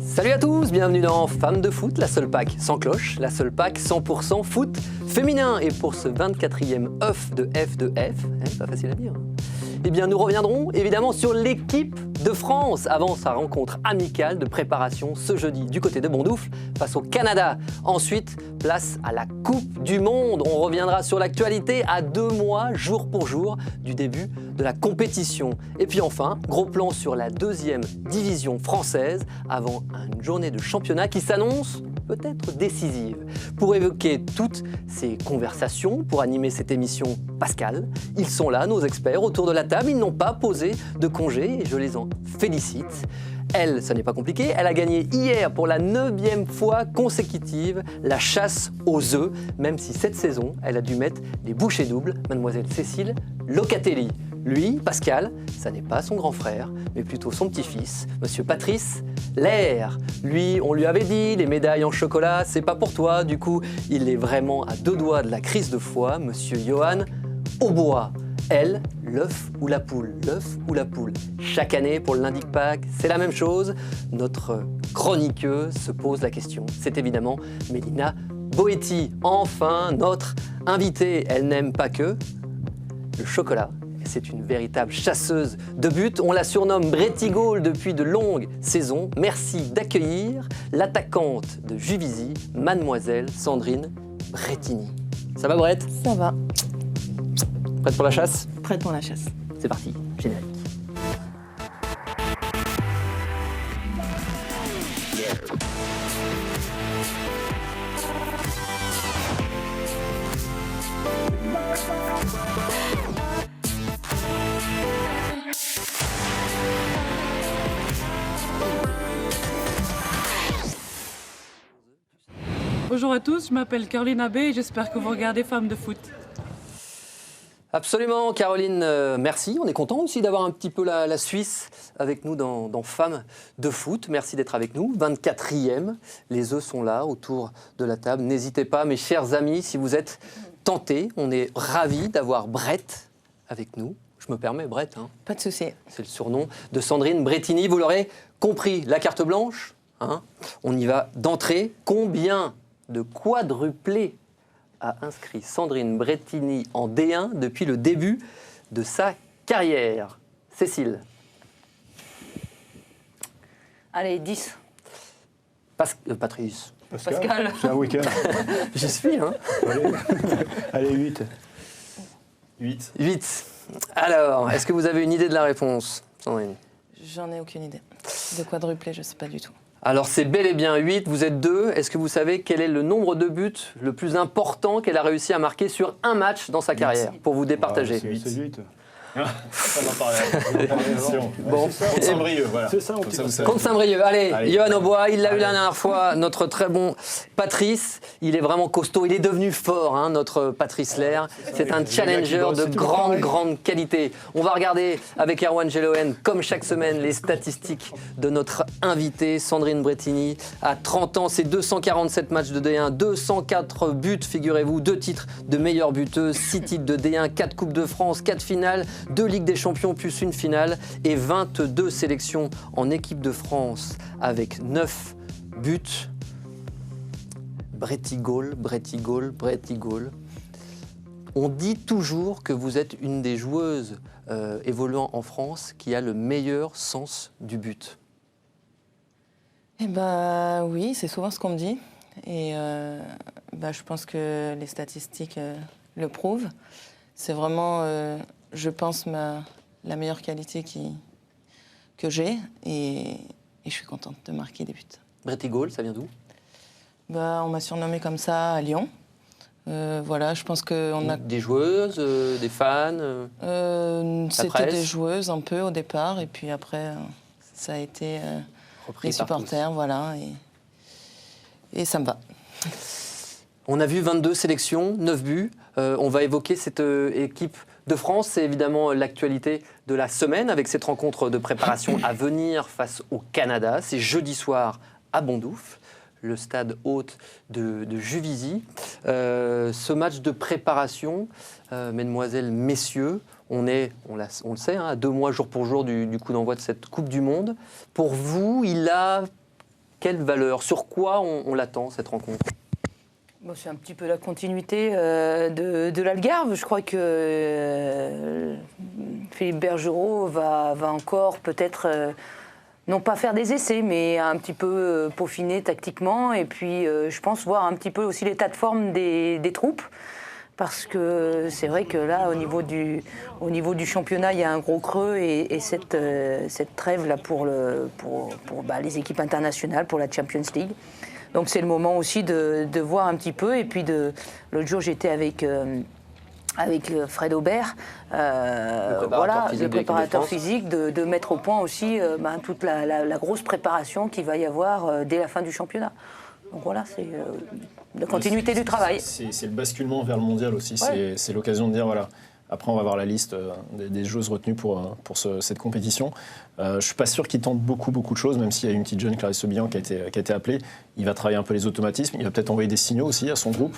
Salut à tous, bienvenue dans Femmes de foot, la seule PAC sans cloche, la seule PAC 100% foot féminin. Et pour ce 24e œuf de F, pas facile à dire, eh bien nous reviendrons évidemment sur l'équipe de France avant sa rencontre amicale de préparation ce jeudi du côté de Bondoufle face au Canada. Ensuite, place à la Coupe du Monde. On reviendra sur l'actualité à 2 mois, jour pour jour, du début de la compétition. Et puis enfin, gros plan sur la 2e division française avant une journée de championnat qui s'annonce peut-être décisive. Pour évoquer toutes ces conversations, pour animer cette émission, Pascal, ils sont là, nos experts, autour de la table. Ils n'ont pas posé de congé et je les en félicite. Elle, ça n'est pas compliqué, elle a gagné hier pour la 9e fois consécutive la chasse aux œufs, même si cette saison, elle a dû mettre des bouchées doubles, mademoiselle Cécile Locatelli. Lui, Pascal, ça n'est pas son grand frère, mais plutôt son petit-fils, monsieur Patrice Lair. Lui, on lui avait dit, les médailles en chocolat, c'est pas pour toi. Du coup, il est vraiment à 2 doigts de la crise de foi, monsieur Johan Aubois. Elle, l'œuf ou la poule, l'œuf ou la poule. Chaque année, pour le lundi de Pâques, c'est la même chose. Notre chroniqueuse se pose la question. C'est évidemment Mélina Boetti. Enfin, notre invitée. Elle n'aime pas que le chocolat. C'est une véritable chasseuse de buts. On la surnomme Bretty Goal depuis de longues saisons. Merci d'accueillir l'attaquante de Juvisy, mademoiselle Sandrine Brettini. Ça va, Brett ? Ça va. Prête pour la chasse ? Prête pour la chasse. C'est parti, générique. Bonjour à tous, je m'appelle Caroline Abbé et j'espère que vous regardez Femmes de foot. Absolument, Caroline, merci. On est content aussi d'avoir un petit peu la Suisse avec nous dans Femmes de foot. Merci d'être avec nous. 24e, les œufs sont là autour de la table. N'hésitez pas, mes chers amis, si vous êtes tentés, on est ravis d'avoir Brett avec nous. Je me permets, Brett. Hein. Pas de souci. C'est le surnom de Sandrine Brettini. Vous l'aurez compris, la carte blanche, hein. On y va d'entrée. Combien de quadruplés a inscrit Sandrine Brettini en D1 depuis le début de sa carrière? Cécile. Allez, 10. Patrice. Pascal. C'est un week-end. J'y suis, hein. Allez, 8. 8. Alors, est-ce que vous avez une idée de la réponse, Sandrine? J'en ai aucune idée. De quadruplé, je sais pas du tout. Alors, c'est bel et bien 8, vous êtes 2. Est-ce que vous savez quel est le nombre de buts le plus important qu'elle a réussi à marquer sur un match dans sa carrière, pour vous départager? C'est 8. Ça m'en parlait. Bon. Contre Saint-Brieuc, voilà. C'est ça, Comme ça, vous savez. Contre Saint-Brieuc. Allez, Johan Aubois, il l'a eu Allez. la dernière fois, notre très bon Patrice. Il est vraiment costaud, il est devenu fort, hein, notre Patrice Lair. C'est un challenger de grande qualité. On va regarder avec Erwan Gelohen, comme chaque semaine, les statistiques de notre invitée, Sandrine Brettini. À 30 ans, c'est 247 matchs de D1, 204 buts, figurez-vous, 2 titres de meilleure buteuse, 6 titres de D1, 4 Coupes de France, 4 finales, 2 Ligues des Champions plus une finale et 22 sélections en équipe de France avec 9 buts. Bretty Goal. On dit toujours que vous êtes une des joueuses évoluant en France qui a le meilleur sens du but. Eh ben oui, c'est souvent ce qu'on me dit. Et je pense que les statistiques le prouvent. C'est vraiment, je pense, la meilleure qualité que j'ai. Et je suis contente de marquer des buts. Bretty Goal, ça vient d'où? On m'a surnommée comme ça à Lyon. Voilà, je pense qu'on a... Des joueuses, des fans C'était presse. des joueuses un peu au départ. Et puis après, ça a été repris les par tous. supporters. Voilà, et ça me va. On a vu 22 sélections, 9 buts. On va évoquer cette équipe de France. C'est évidemment l'actualité de la semaine avec cette rencontre de préparation à venir face au Canada. C'est jeudi soir à Bondoufle, le stade hôte de Juvisy. Ce match de préparation, mesdemoiselles, messieurs, on le sait, hein, à 2 mois jour pour jour du coup d'envoi de cette Coupe du Monde. Pour vous, il a quelle valeur? Sur quoi on l'attend, cette rencontre? Bon, c'est un petit peu la continuité de l'Algarve. Je crois que Philippe Bergerot va encore peut-être, non pas faire des essais, mais un petit peu peaufiner tactiquement. Et puis, je pense voir un petit peu aussi l'état de forme des troupes. Parce que c'est vrai que là, au niveau du championnat, il y a un gros creux et cette trêve-là pour les équipes internationales, pour la Champions League. Donc c'est le moment aussi de voir un petit peu. Et puis l'autre jour, j'étais avec Fred Aubert, le préparateur physique, de mettre au point aussi toute la grosse préparation qu'il va y avoir dès la fin du championnat. Donc voilà, c'est la continuité du travail. C'est le basculement vers le mondial aussi. Ouais. C'est l'occasion de dire, voilà, après on va voir la liste des joueuses retenues pour cette compétition. Je ne suis pas sûr qu'il tente beaucoup de choses, même s'il y a une petite jeune, Clarisse Aubian, qui a été appelée. Il va travailler un peu les automatismes, il va peut-être envoyer des signaux aussi à son groupe.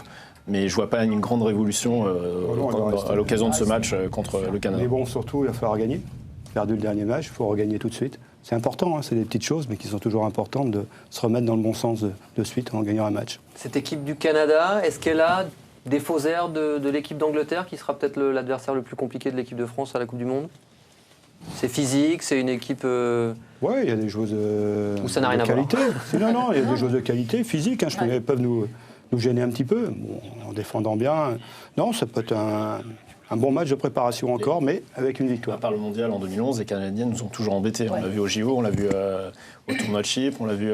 Mais je ne vois pas une grande révolution à l'occasion de ce match contre le Canada. Mais bon, surtout, il va falloir gagner. Perdu le dernier match, il faut regagner tout de suite. C'est important, c'est des petites choses, mais qui sont toujours importantes de se remettre dans le bon sens de suite en gagnant un match. Cette équipe du Canada, est-ce qu'elle a des faux airs de l'équipe d'Angleterre, qui sera peut-être l'adversaire le plus compliqué de l'équipe de France à la Coupe du Monde? C'est physique, c'est une équipe... Oui, il y a des choses où ça n'a rien à qualité. Non, il y a des choses de qualité, physique. Je pense qu'elles peuvent nous gêner un petit peu, en défendant bien. Non, ça peut être un bon match de préparation encore, mais avec une victoire. À part le mondial en 2011, les Canadiennes nous ont toujours embêtés. Ouais. On l'a vu au JO, on l'a vu au tournoi de Chypre, on l'a vu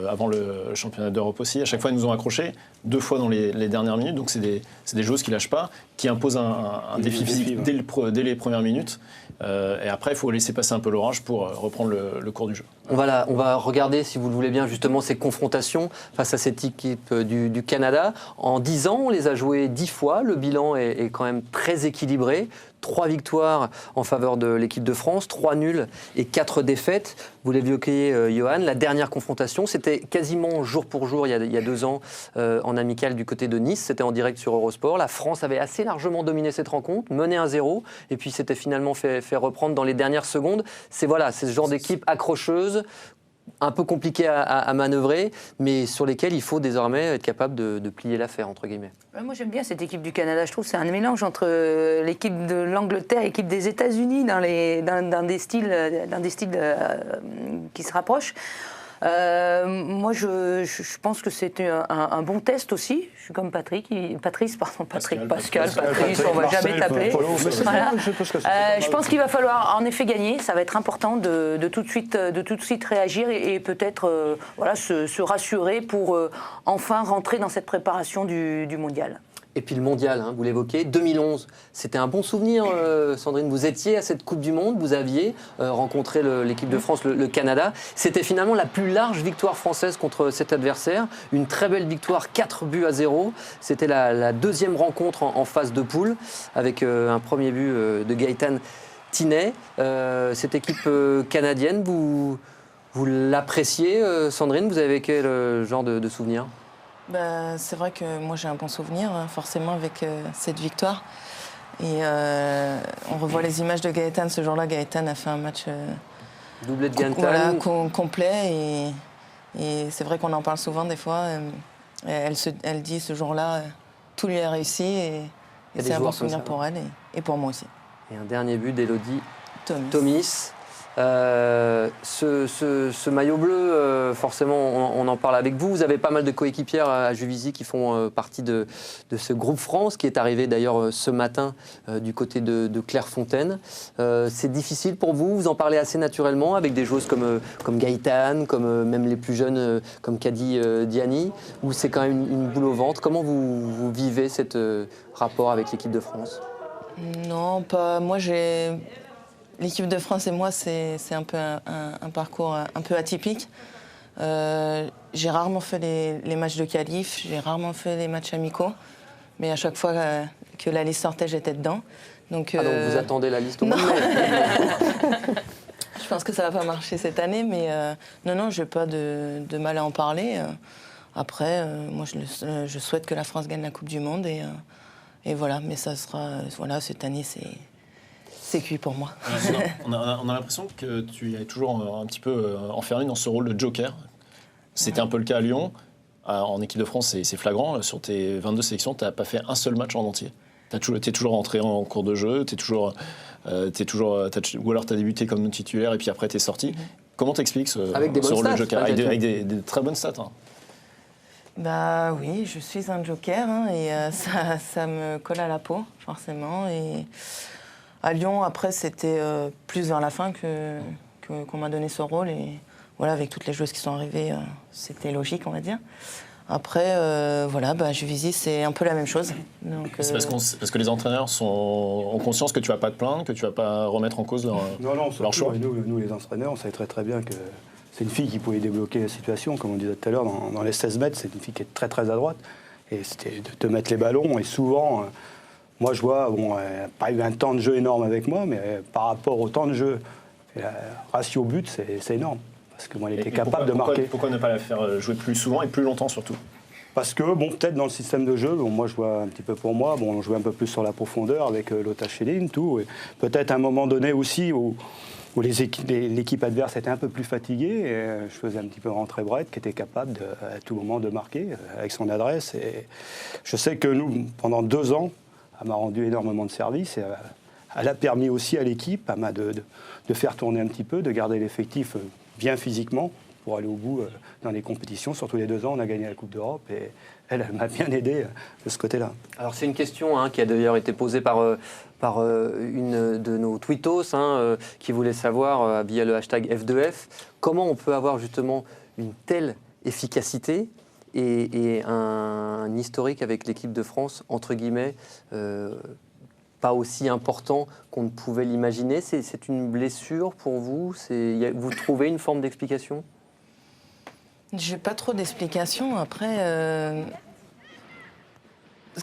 avant le championnat d'Europe aussi. À chaque fois, ils nous ont accrochés 2 fois dans les dernières minutes. Donc, c'est des joueuses qui ne lâchent pas, qui imposent un défi physique dès les premières minutes. Et après, il faut laisser passer un peu l'orage pour reprendre le cours du jeu. On va regarder, si vous le voulez bien, justement ces confrontations face à cette équipe du Canada. En 10 ans, on les a jouées 10 fois. Le bilan est quand même très équilibré. 3 victoires en faveur de l'équipe de France, 3 nuls et 4 défaites. Vous l'évoquiez, Johan, la dernière confrontation, c'était quasiment jour pour jour il y a 2 ans en amical du côté de Nice. C'était en direct sur Eurosport. La France avait assez largement dominé cette rencontre, mené 1-0, et puis s'était finalement fait reprendre dans les dernières secondes. C'est ce genre d'équipe accrocheuse, un peu compliqué à manœuvrer, mais sur lesquels il faut désormais être capable de plier l'affaire, entre guillemets. Moi, j'aime bien cette équipe du Canada. Je trouve que c'est un mélange entre l'équipe de l'Angleterre et l'équipe des États-Unis dans des styles qui se rapprochent. Moi, je pense que c'était un bon test aussi. Je suis comme Patrice, on va jamais t'appeler. Voilà. Je pense qu'il va falloir en effet gagner. Ça va être important de tout de suite réagir et peut-être se rassurer pour enfin rentrer dans cette préparation du mondial. Et puis le mondial, vous l'évoquez, 2011, c'était un bon souvenir, Sandrine. Vous étiez à cette Coupe du Monde, vous aviez rencontré l'équipe de France, le Canada. C'était finalement la plus large victoire française contre cet adversaire. Une très belle victoire, 4-0. C'était la deuxième rencontre en phase de poule, avec un premier but de Gaëtan Tinet. Cette équipe canadienne, vous l'appréciez, Sandrine? Vous avez quel genre de souvenir? C'est vrai que moi j'ai un bon souvenir forcément avec cette victoire et on revoit les images de Gaëtan. Ce jour-là, Gaëtan a fait un match doublé de Gaëtan, complet et c'est vrai qu'on en parle souvent des fois. Elle dit ce jour-là tout lui a réussi et c'est un bon souvenir pour elle et pour moi aussi. Et un dernier but d'Élodie Thomis. Ce maillot bleu, forcément, on en parle avec vous. Vous avez pas mal de coéquipières à Juvisy qui font partie de ce groupe France, qui est arrivé d'ailleurs ce matin du côté de Clairefontaine. C'est difficile pour vous? Vous en parlez assez naturellement avec des joueuses comme Gaëtan, comme même les plus jeunes comme Kadi Diani, ou c'est quand même une boule au ventre? Comment vous vivez cet rapport avec l'équipe de France? Non, pas. Moi, l'équipe de France et moi, c'est un peu un parcours un peu atypique. J'ai rarement fait les matchs de qualif, j'ai rarement fait les matchs amicaux, mais à chaque fois que la liste sortait, j'étais dedans. Donc vous attendez la liste au bout? Je pense que ça va pas marcher cette année, mais non, j'ai pas de mal à en parler. Après, moi, je souhaite que la France gagne la Coupe du Monde et voilà, mais ça sera, cette année, c'est cuit pour moi. On a l'impression que tu es toujours un petit peu enfermé dans ce rôle de joker. C'était un peu le cas à Lyon. En équipe de France, c'est flagrant. Sur tes 22 sélections, tu n'as pas fait un seul match en entier. Tu es toujours rentré en cours de jeu, ou alors tu as débuté comme titulaire et puis après tu es sorti. Comment t'expliques ce rôle de joker avec des très bonnes stats Bah oui, je suis un joker et ça me colle à la peau, forcément. Et à Lyon, après, c'était plus vers la fin qu'on m'a donné ce rôle. Et voilà, avec toutes les joueuses qui sont arrivées, c'était logique, on va dire. Après, Juvisy, c'est un peu la même chose. C'est parce que les entraîneurs ont conscience que tu vas pas te plaindre, que tu vas pas remettre en cause leur choix. Nous, les entraîneurs, on savait très très bien que c'est une fille qui pouvait débloquer la situation. Comme on disait tout à l'heure, dans les 16 mètres, c'est une fille qui est très très à droite. Et c'était de te mettre les ballons. Et souvent, moi je vois, elle n'a pas eu un temps de jeu énorme avec moi, mais par rapport au temps de jeu, le ratio but, c'est énorme. Parce que moi, elle était capable de marquer. Pourquoi ne pas la faire jouer plus souvent et plus longtemps surtout? Parce que, peut-être dans le système de jeu, moi je vois un petit peu pour moi, on jouait un peu plus sur la profondeur avec Lotta Schelling, tout. Peut-être à un moment donné aussi où l'équipe adverse était un peu plus fatiguée, et je faisais un petit peu rentrer Brett qui était capable à tout moment de marquer avec son adresse. Et je sais que nous, pendant 2 ans, elle m'a rendu énormément de services. Et elle a permis aussi à l'équipe de faire tourner un petit peu, de garder l'effectif bien physiquement pour aller au bout dans les compétitions. Surtout les 2 ans, on a gagné la Coupe d'Europe et elle m'a bien aidé de ce côté-là. Alors c'est une question qui a d'ailleurs été posée par une de nos tweetos qui voulait savoir via le hashtag F2F comment on peut avoir justement une telle efficacité et un historique avec l'équipe de France, entre guillemets, pas aussi important qu'on ne pouvait l'imaginer. C'est une blessure pour vous? Vous trouvez une forme d'explication? J'ai pas trop d'explications. Après,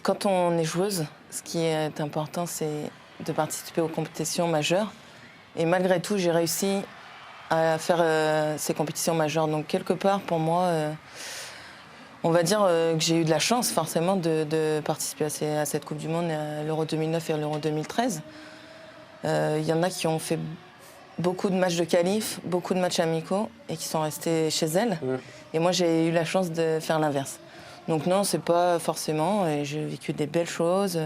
quand on est joueuse, ce qui est important, c'est de participer aux compétitions majeures. Et malgré tout, j'ai réussi à faire ces compétitions majeures. Donc quelque part, pour moi, on va dire que j'ai eu de la chance, forcément, de participer à cette Coupe du Monde, à l'Euro 2009 et à l'Euro 2013. Il y en a qui ont fait beaucoup de matchs de qualif, beaucoup de matchs amicaux, et qui sont restés chez elles. Ouais. Et moi, j'ai eu la chance de faire l'inverse. Donc non, c'est pas forcément. Et j'ai vécu des belles choses.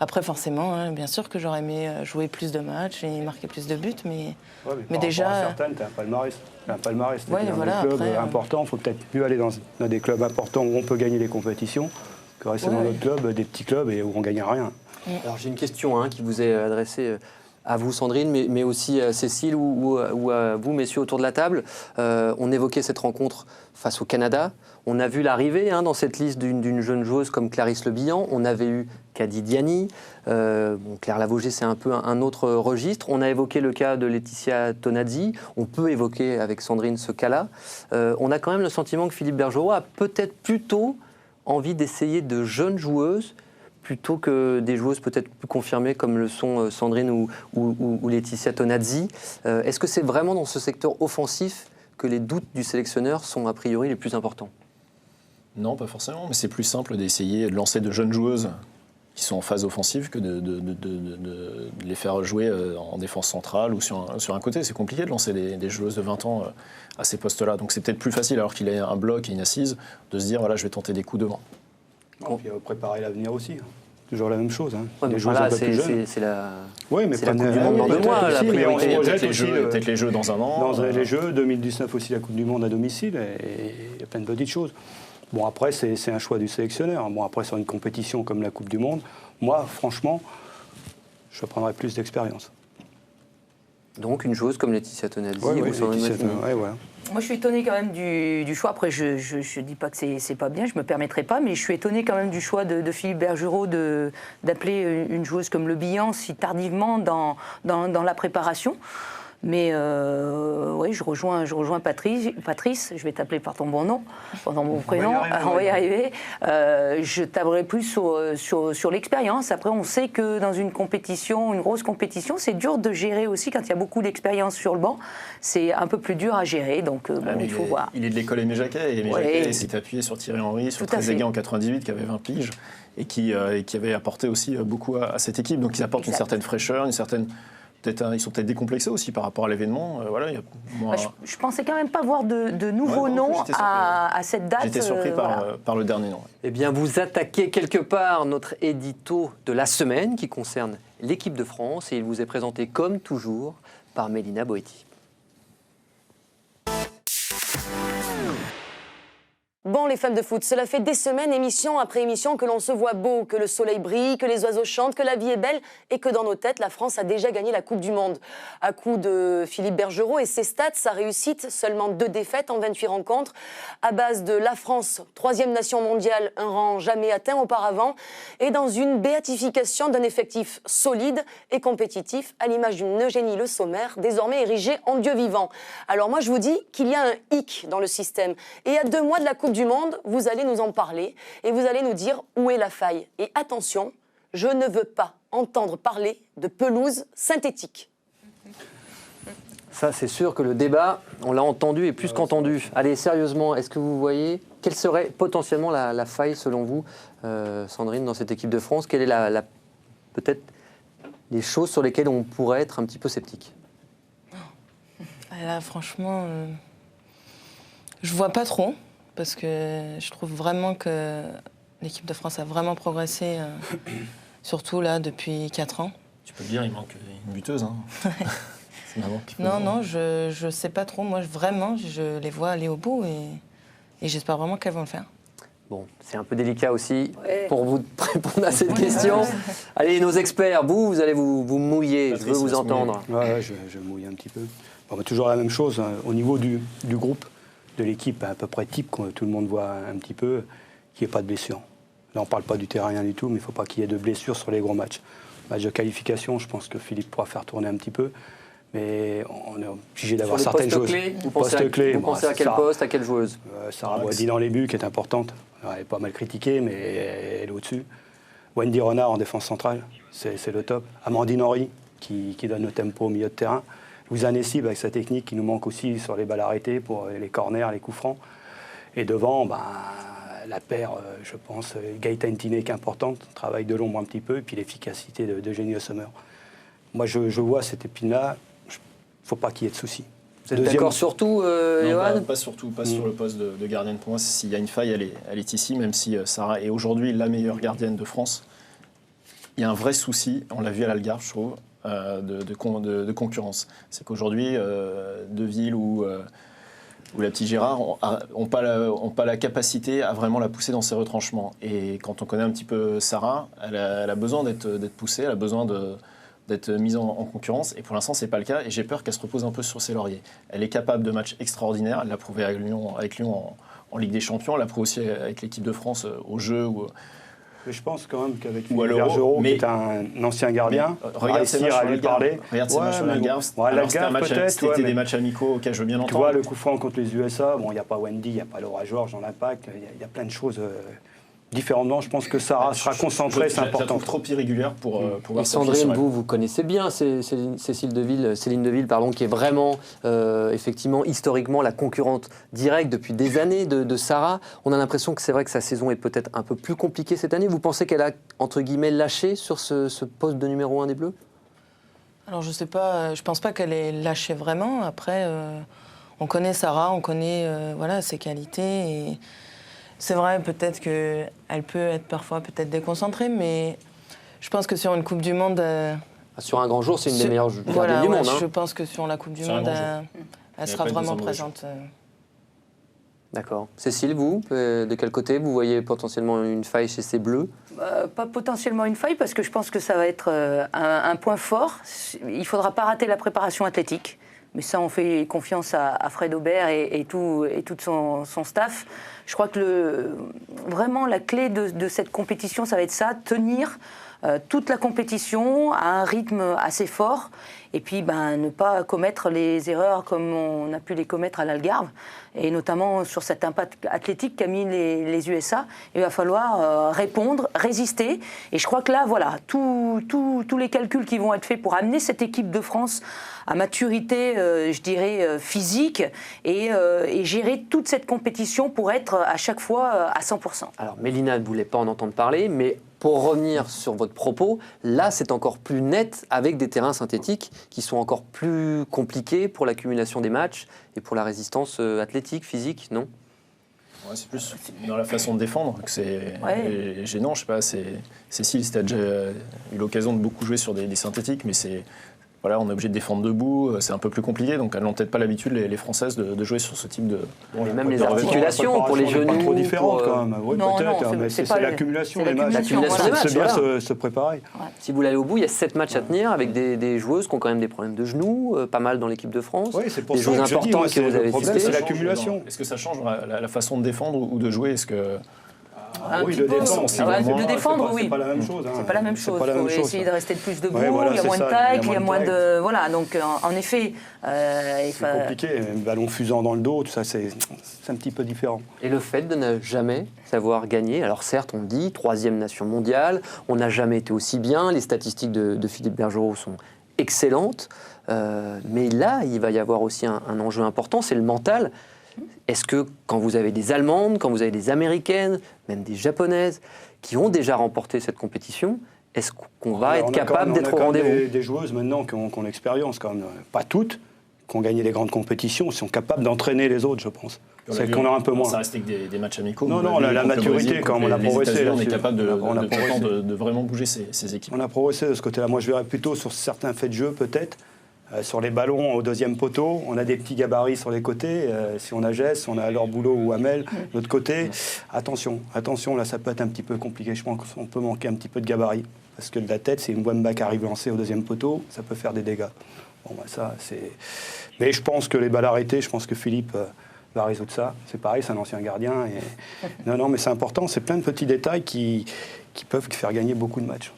Après, forcément, bien sûr que j'aurais aimé jouer plus de matchs et marquer plus de buts, mais déjà... Certaines, tu as un palmarès. Ouais, voilà, des clubs importants, il faut peut-être mieux aller dans des clubs importants où on peut gagner des compétitions que rester dans notre club, des petits clubs et où on ne gagne rien. Alors j'ai une question qui vous est adressée à vous, Sandrine, mais aussi à Cécile ou à vous, messieurs, autour de la table. On évoquait cette rencontre face au Canada. On a vu l'arrivée dans cette liste d'une jeune joueuse comme Clarisse Le Bihan. On avait eu Kady Diani. Claire Lavogé, c'est un peu un autre registre. On a évoqué le cas de Laetitia Tonazzi. On peut évoquer avec Sandrine ce cas-là. On a quand même le sentiment que Philippe Bergerot a peut-être plutôt envie d'essayer de jeunes joueuses plutôt que des joueuses peut-être plus confirmées comme le sont Sandrine ou Laetitia Tonazzi. Est-ce que c'est vraiment dans ce secteur offensif que les doutes du sélectionneur sont a priori les plus importants? Non, pas forcément, mais c'est plus simple d'essayer de lancer de jeunes joueuses qui sont en phase offensive que de les faire jouer en défense centrale ou sur un côté. C'est compliqué de lancer des joueuses de 20 ans à ces postes-là. Donc c'est peut-être plus facile, alors qu'il a un bloc et une assise, de se dire voilà, je vais tenter des coups devant. Et puis préparer l'avenir aussi. Toujours la même chose. Ouais, les joueurs un peu plus jeunes. C'est la Coupe du Monde dans 2 mois. Peut-être les jeux dans un an. Dans les Jeux, 2019 aussi la Coupe du Monde à domicile. Et il y a plein de petites choses. Bon, après, c'est un choix du sélectionneur. Bon, après, sur une compétition comme la Coupe du Monde, moi, franchement, je prendrais plus d'expérience. Donc, une joueuse comme Laetitia Tonazzi, voilà. Moi, je suis étonnée quand même du choix. Après, je ne dis pas que c'est pas bien, je ne me permettrai pas, mais je suis étonnée quand même du choix de Philippe Bergerot d'appeler une joueuse comme Le Bihan si tardivement dans la préparation. Mais oui, je rejoins Patrice, je vais t'appeler par ton bon nom, par ton bon prénom, on va y arriver. Je tablerai plus sur l'expérience. Après, on sait que dans une compétition, une grosse compétition, c'est dur de gérer aussi quand il y a beaucoup d'expérience sur le banc. C'est un peu plus dur à gérer, donc il faut voir. Il est de l'école Aimé Jacquet, et Aimé Jacquet s'est appuyé sur Thierry Henry, sur Trezeguet en 98, qui avait 20 piges, et qui avait apporté aussi beaucoup à cette équipe. Donc ils apportent une certaine fraîcheur, une certaine ils sont peut-être décomplexés aussi par rapport à l'événement. Voilà, je pensais quand même pas voir de nouveaux noms à cette date. J'étais surpris par le dernier nom. Eh bien, vous attaquez quelque part notre édito de la semaine qui concerne l'équipe de France et il vous est présenté comme toujours par Mélina Boetti. Bon, les fans de foot, cela fait des semaines, émission après émission, que l'on se voit beau, que le soleil brille, que les oiseaux chantent, que la vie est belle et que dans nos têtes, la France a déjà gagné la Coupe du Monde. À coup de Philippe Bergerot et ses stats, sa réussite, seulement 2 défaites en 28 rencontres, à base de la France, 3e nation mondiale, un rang jamais atteint auparavant, et dans une béatification d'un effectif solide et compétitif, à l'image d'une Eugénie Le Sommer, désormais érigée en dieu vivant. Alors moi, je vous dis qu'il y a un hic dans le système. Et à 2 mois de la Coupe du Monde, vous allez nous en parler et vous allez nous dire où est la faille. Et attention, je ne veux pas entendre parler de pelouse synthétique. Ça, c'est sûr que le débat, on l'a entendu et plus qu'entendu. Allez, sérieusement, est-ce que vous voyez quelle serait potentiellement la faille selon vous, Sandrine, dans cette équipe de France? Quelle est peut-être les choses sur lesquelles on pourrait être un petit peu sceptique? Là, franchement, je vois pas trop. Parce que je trouve vraiment que l'équipe de France a vraiment progressé, surtout là, depuis 4 ans. Tu peux le dire, il manque une buteuse. Hein. Non, je sais pas trop. Moi, vraiment, je les vois aller au bout et j'espère vraiment qu'elles vont le faire. Bon, c'est un peu délicat aussi pour vous de répondre à cette question. Allez, nos experts, vous allez vous mouiller, Patrice, je veux vous entendre. Ouais, je mouille un petit peu. Bon, toujours la même chose, hein, au niveau du groupe. De l'équipe à peu près type, que tout le monde voit un petit peu, qu'il n'y ait pas de blessures. Là, on ne parle pas du terrain, rien du tout, mais il ne faut pas qu'il y ait de blessures sur les gros matchs. Match de qualification, je pense que Philippe pourra faire tourner un petit peu, mais on est obligé d'avoir certaines choses. Vous pensez à quel poste, à quelle joueuse? Sarah Boisdy dans les buts, qui est importante. Elle est pas mal critiquée, mais elle est au-dessus. Wendy Renard en défense centrale, c'est le top. Amandine Henry, qui donne le tempo au milieu de terrain. Louisa Nessib avec sa technique qui nous manque aussi sur les balles arrêtées pour les corners, les coups francs. Et devant, la paire, je pense, Gaëtan Tiné qui est importante, travail de l'ombre un petit peu, et puis l'efficacité d'Eugénie Le Sommer. Moi, je vois cette épine-là, il ne faut pas qu'il y ait de soucis. Vous êtes d'accord sur tout, Johan? Pas sur le poste de gardienne. Pour moi, s'il y a une faille, elle est ici, même si Sarah est aujourd'hui la meilleure gardienne de France. Il y a un vrai souci, on l'a vu à l'Algarve, je trouve, de concurrence. C'est qu'aujourd'hui, Deville ou la petite Gérard n'ont pas la capacité à vraiment la pousser dans ses retranchements. Et quand on connaît un petit peu Sarah, elle a besoin d'être poussée, elle a besoin d'être mise en concurrence. Et pour l'instant, ce n'est pas le cas. Et j'ai peur qu'elle se repose un peu sur ses lauriers. Elle est capable de matchs extraordinaires. Elle l'a prouvé avec Lyon en Ligue des Champions. Elle l'a prouvé aussi avec l'équipe de France au jeu. Mais je pense quand même qu'avec Bergerot, qui est un ancien gardien, regarde ces matchs à lui parler. Regarde ces matchs à l'Algarve. C'était des matchs amicaux auxquels je veux bien entendre. Tu vois, le coup franc contre les USA, il n'y a pas Wendy, il n'y a pas Laura Georges dans l'impact, il y a plein de choses différentes. Je pense que Sarah sera concentrée, c'est important. Je la trouve trop irrégulière pour et Sandrine, vous connaissez bien Céline Deville, qui est vraiment, effectivement, historiquement, la concurrente directe depuis des années de Sarah. On a l'impression que c'est vrai que sa saison est peut-être un peu plus compliquée cette année. Vous pensez qu'elle a, entre guillemets, lâché sur ce poste de numéro 1 des Bleus? Alors, je sais pas, je pense pas qu'elle ait lâché vraiment. Après, on connaît Sarah, on connaît ses qualités et... C'est vrai, peut-être qu'elle peut être parfois peut-être déconcentrée, mais je pense que sur une Coupe du Monde... sur un grand jour, c'est une des meilleures gardiennes du monde. Je pense que sur la Coupe du Monde, elle sera vraiment présente. D'accord. Cécile, vous, de quel côté vous voyez potentiellement une faille chez ces Bleus? Pas potentiellement une faille, parce que je pense que ça va être un point fort. Il ne faudra pas rater la préparation athlétique. Mais ça, on fait confiance à Fred Aubert et tout son staff. Je crois que vraiment la clé de cette compétition, ça va être ça, tenir toute la compétition à un rythme assez fort et puis ne pas commettre les erreurs comme on a pu les commettre à l'Algarve et notamment sur cet impact athlétique qu'a mis les USA. Il va falloir répondre, résister et je crois que là, voilà, tous les calculs qui vont être faits pour amener cette équipe de France à maturité, je dirais, physique et gérer toute cette compétition pour être à chaque fois à 100%. Alors Mélina ne voulait pas en entendre parler, mais pour revenir sur votre propos, là c'est encore plus net avec des terrains synthétiques qui sont encore plus compliqués pour l'accumulation des matchs et pour la résistance athlétique, physique, non ? Ouais, c'est plus dans la façon de défendre que c'est gênant. Je sais pas, Cécile, si tu as déjà eu l'occasion de beaucoup jouer sur des synthétiques, mais voilà, on est obligé de défendre debout, c'est un peu plus compliqué, donc elles n'ont peut-être pas l'habitude, les Françaises, de jouer sur ce type de... Bon, même les articulations pour les genoux... Pas trop différentes pour, quand même, oui, non, peut-être, mais c'est l'accumulation des matchs. C'est bien se préparer. Ouais. Si vous voulez aller au bout, il y a 7 matchs à tenir avec des joueuses qui ont quand même des problèmes de genoux, pas mal dans l'équipe de France. Oui, c'est pour des ça joueuses que je dis, importantes que vous avez citées. c'est l'accumulation. Est-ce que ça change la façon de défendre ou de jouer ? Est-ce que... Oui, de défendre, oui. C'est pas la même chose. C'est pas la même chose. Il faut essayer de rester le plus debout, voilà, il y a moins de tacle, il y a moins de... Voilà, donc en effet... c'est compliqué, un ballon fusant dans le dos, tout ça, c'est un petit peu différent. Et le fait de ne jamais savoir gagner, alors certes, on dit 3e nation mondiale, on n'a jamais été aussi bien, les statistiques de Philippe Bergerot sont excellentes, mais là, il va y avoir aussi un enjeu important, c'est le mental. Est-ce que quand vous avez des Allemandes, quand vous avez des Américaines, même des Japonaises, qui ont déjà remporté cette compétition, est-ce qu'on va être capable d'être au rendez-vous ? Des joueuses maintenant qui ont l'expérience, quand même, pas toutes, qui ont gagné les grandes compétitions, sont capables d'entraîner les autres, je pense. C'est qu'on a un peu moins. Ça reste avec des matchs amicaux. Non, la maturité, quand on a progressé. On est capable de vraiment bouger ces équipes. On a progressé de ce côté-là. Moi, je verrais plutôt sur certains faits de jeu, peut-être. Sur les ballons au 2e poteau, on a des petits gabarits sur les côtés. Si on a Jess, on a alors Boulot ou Hamel de l'autre côté. Attention, là, ça peut être un petit peu compliqué. Je pense qu'on peut manquer un petit peu de gabarit. Parce que de la tête, c'est une Wemba qui arrive lancée au 2e poteau, ça peut faire des dégâts. Bon, ça, c'est... Mais je pense que les balles arrêtées, je pense que Philippe va résoudre ça. C'est pareil, c'est un ancien gardien. Non, mais c'est important. C'est plein de petits détails qui peuvent faire gagner beaucoup de matchs.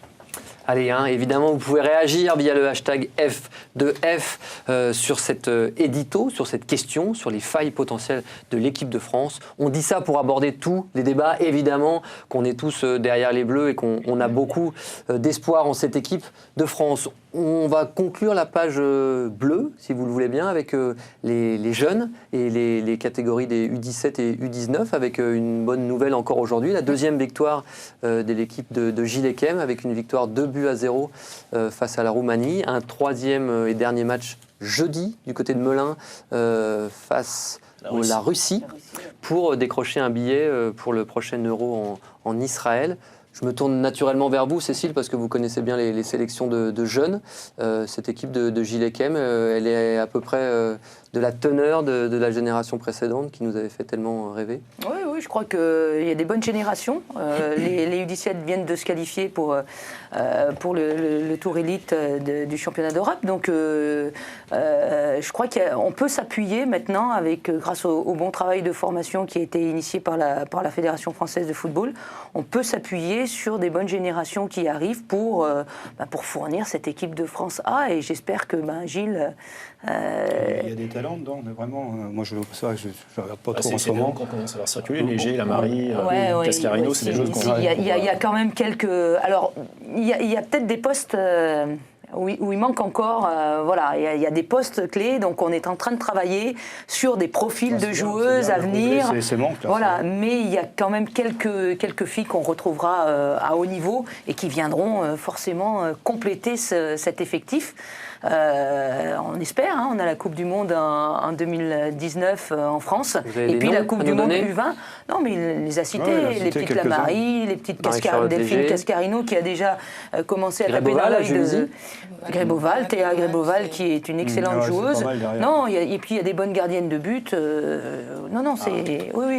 Allez, évidemment, vous pouvez réagir via le hashtag F2F sur cet édito, sur cette question, sur les failles potentielles de l'équipe de France. On dit ça pour aborder tous les débats, évidemment, qu'on est tous derrière les Bleus et qu'on a beaucoup d'espoir en cette équipe de France. On va conclure la page bleue, si vous le voulez bien, avec les jeunes et les catégories des U17 et U19, avec une bonne nouvelle encore aujourd'hui, la 2e victoire de l'équipe de Gilles Echem, avec une victoire 2-0 face à la Roumanie, un 3e et dernier match jeudi du côté de Melun face à la Russie pour décrocher un billet pour le prochain Euro en Israël. Je me tourne naturellement vers vous, Cécile, parce que vous connaissez bien les sélections de jeunes. Cette équipe de Gilles Echem, elle est à peu près de la teneur de la génération précédente qui nous avait fait tellement rêver. Oui, je crois qu'il y a des bonnes générations. Les U17 viennent de se qualifier pour le tour élite du championnat d'Europe. Donc, je crois qu'on peut s'appuyer maintenant, grâce au bon travail de formation qui a été initié par la Fédération française de football, on peut s'appuyer sur des bonnes générations qui arrivent pour fournir cette équipe de France A. Et j'espère que Gilles... Il y a des talents dedans, mais vraiment, moi je regarde pas trop en ce moment. Quand on commence à voir circuler, Léger, la Marie, Cascarino, c'est des choses qu'on... Il y a quand même quelques... Alors, il y a peut-être des postes... où il manque encore, il y a des postes clés, donc on est en train de travailler sur des profils de joueuses à venir. Mais il y a quand même quelques filles qu'on retrouvera à haut niveau et qui viendront forcément compléter cet effectif. On espère, on a la Coupe du Monde en 2019 en France, et puis la Coupe du Monde U20. Non, mais il les a cités, les petites Lamarie, les petites Delphine Cascarino qui a déjà commencé à taper dans l'œil de Greboval, Théa Greboval qui est une excellente joueuse. Non, et puis il y a des bonnes gardiennes de but. Il y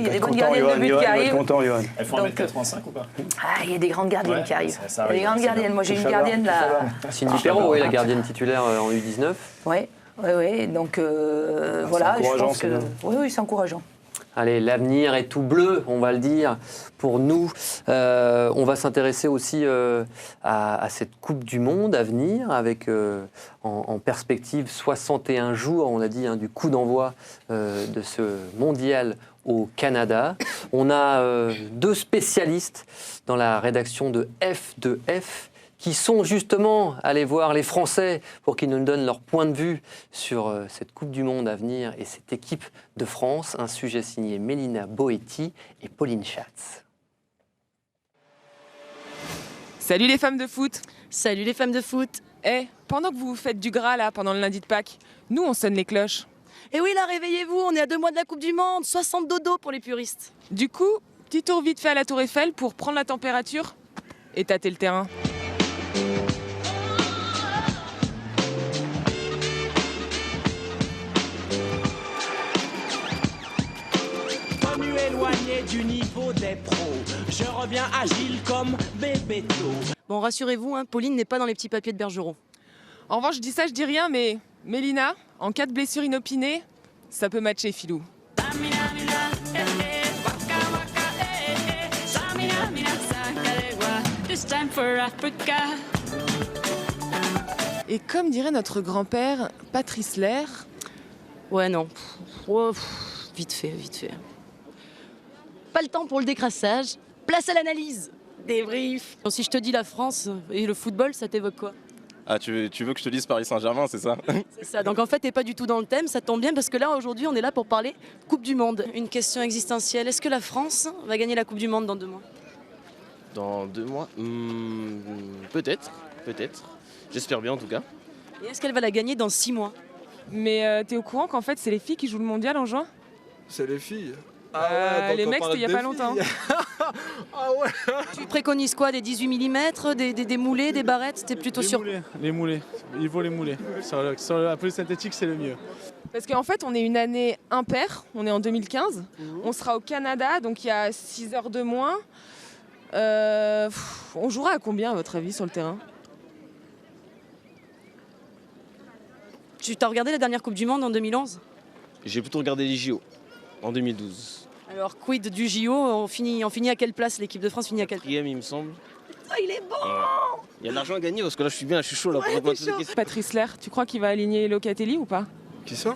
a des bonnes gardiennes de but qui arrivent. Elles font 1m85 ou pas? Il y a des grandes gardiennes qui arrivent. Il y a des grandes gardiennes. Moi j'ai une gardienne là. Cindy Perrault, la gardienne titulaire en U19. Oui. Donc voilà, je pense que oui, c'est encourageant. Allez, l'avenir est tout bleu, on va le dire, pour nous. On va s'intéresser aussi à cette Coupe du Monde à venir, avec en perspective 61 jours, on a dit, du coup d'envoi de ce mondial au Canada. On a 2 spécialistes dans la rédaction de F2F qui sont justement allés voir les Français pour qu'ils nous donnent leur point de vue sur cette Coupe du Monde à venir et cette équipe de France. Un sujet signé Mélina Boetti et Pauline Schatz. Salut les femmes de foot. Salut les femmes de foot. Eh, pendant que vous faites du gras là, pendant le lundi de Pâques, nous on sonne les cloches. Et oui là, réveillez-vous, on est à 2 mois de la Coupe du Monde, 60 dodo pour les puristes. Du coup, petit tour vite fait à la Tour Eiffel pour prendre la température et tâter le terrain. Éloigné du niveau des pros, je reviens agile comme Bébéto. Bon, rassurez-vous, hein, Pauline n'est pas dans les petits papiers de Bergeron. En revanche, je dis ça, je dis rien, mais Mélina, en cas de blessure inopinée, ça peut matcher, filou. Et comme dirait notre grand-père, Patrice Lair... Ouais, non. Vite fait, vite fait. Pas le temps pour le décrassage, place à l'analyse. Débrief. Si je te dis la France et le football, ça t'évoque quoi? Ah, tu veux que je te dise Paris Saint-Germain, c'est ça? C'est ça, donc en fait t'es pas du tout dans le thème, ça tombe bien parce que là aujourd'hui on est là pour parler Coupe du Monde. Une question existentielle, est-ce que la France va gagner la Coupe du Monde dans 2 mois? Dans 2 mois Peut-être. J'espère bien en tout cas. Et est-ce qu'elle va la gagner dans 6 mois? Mais t'es au courant qu'en fait c'est les filles qui jouent le mondial en juin? C'est les filles. Les mecs c'était il y a pas longtemps. Ah ouais. Tu préconises quoi? Des 18 mm, des moulés, des barrettes? T'es plutôt sûr? Les moulés, il faut les mouler. Sur la pelouse synthétique c'est le mieux. Parce qu'en fait on est une année impaire, on est en 2015, on sera au Canada donc il y a 6 heures de moins. On jouera à combien à votre avis sur le terrain? Tu t'as regardé la dernière Coupe du Monde en 2011? J'ai plutôt regardé les JO en 2012. Alors quid du JO, on finit à quelle place? L'équipe de France finit à quelle place? 4e il me semble. Ah il est bon. Il y a de l'argent à gagner parce que là je suis bien, je suis chaud là pour répondre à toutes les questions. Patrice Lair, tu crois qu'il va aligner Locatelli ou pas? Qui ça?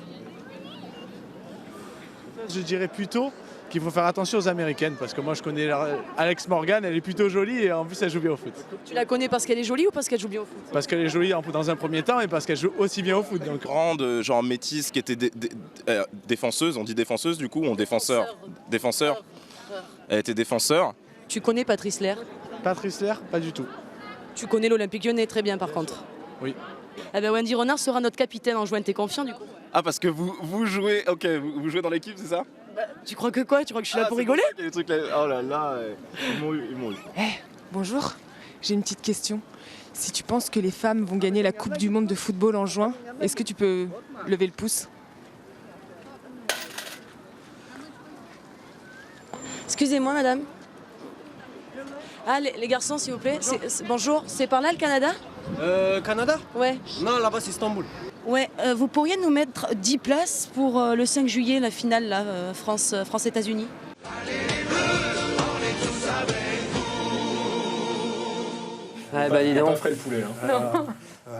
Je dirais plutôt qu'il faut faire attention aux Américaines parce que moi je connais Alex Morgan, elle est plutôt jolie et en plus elle joue bien au foot. Tu la connais parce qu'elle est jolie ou parce qu'elle joue bien au foot? Parce qu'elle est jolie dans un premier temps et parce qu'elle joue aussi bien au foot. Donc. Grande, genre métisse qui était défenseuse, on dit défenseuse du coup, on défenseur. Défenseur. Elle était défenseur. Tu connais Patrice Lair? Patrice Lair, pas du tout. Tu connais l'Olympique Lyonnais très bien par contre? Oui. Eh ben Wendy Renard sera notre capitaine en juin, t'es confiant du coup? Ah parce que vous jouez, ok, vous jouez dans l'équipe c'est ça? Tu crois que quoi? Tu crois que je suis là pour rigoler? Pour les trucs là. Oh là là, ils m'ont eu. Bonjour, j'ai une petite question. Si tu penses que les femmes vont gagner la Coupe du Monde de football en juin, est-ce que tu peux lever le pouce? Excusez-moi madame. Ah les garçons s'il vous plaît, bonjour, c'est par là le Canada? Canada? Ouais. Non, là-bas c'est Istanbul. Ouais, vous pourriez nous mettre 10 places pour le 5 juillet, la finale là, France-États-Unis? Ah bah dis donc. Pas frais le poulet. Hein.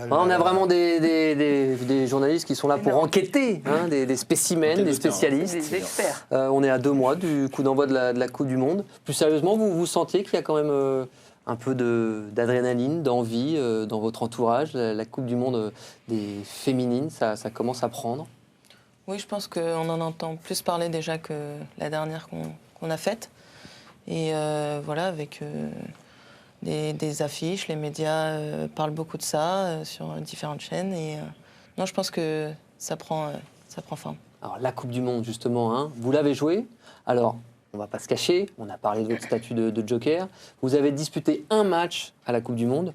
On a vraiment des journalistes qui sont là pour enquêter, hein, des spécimens, des spécialistes. Des experts. On est à 2 mois du coup d'envoi de la Coupe du Monde. Plus sérieusement, vous sentiez qu'il y a quand même un peu d'adrénaline, d'envie dans votre entourage? La Coupe du Monde des féminines, ça commence à prendre? Oui, je pense qu'on en entend plus parler déjà que la dernière qu'on a faite. Et voilà, avec des affiches, les médias parlent beaucoup de ça sur différentes chaînes. Et non, je pense que ça prend forme. Alors la Coupe du Monde, justement, hein, vous l'avez jouée. Alors, on ne va pas se cacher, on a parlé de votre statut de joker. Vous avez disputé un match à la Coupe du Monde.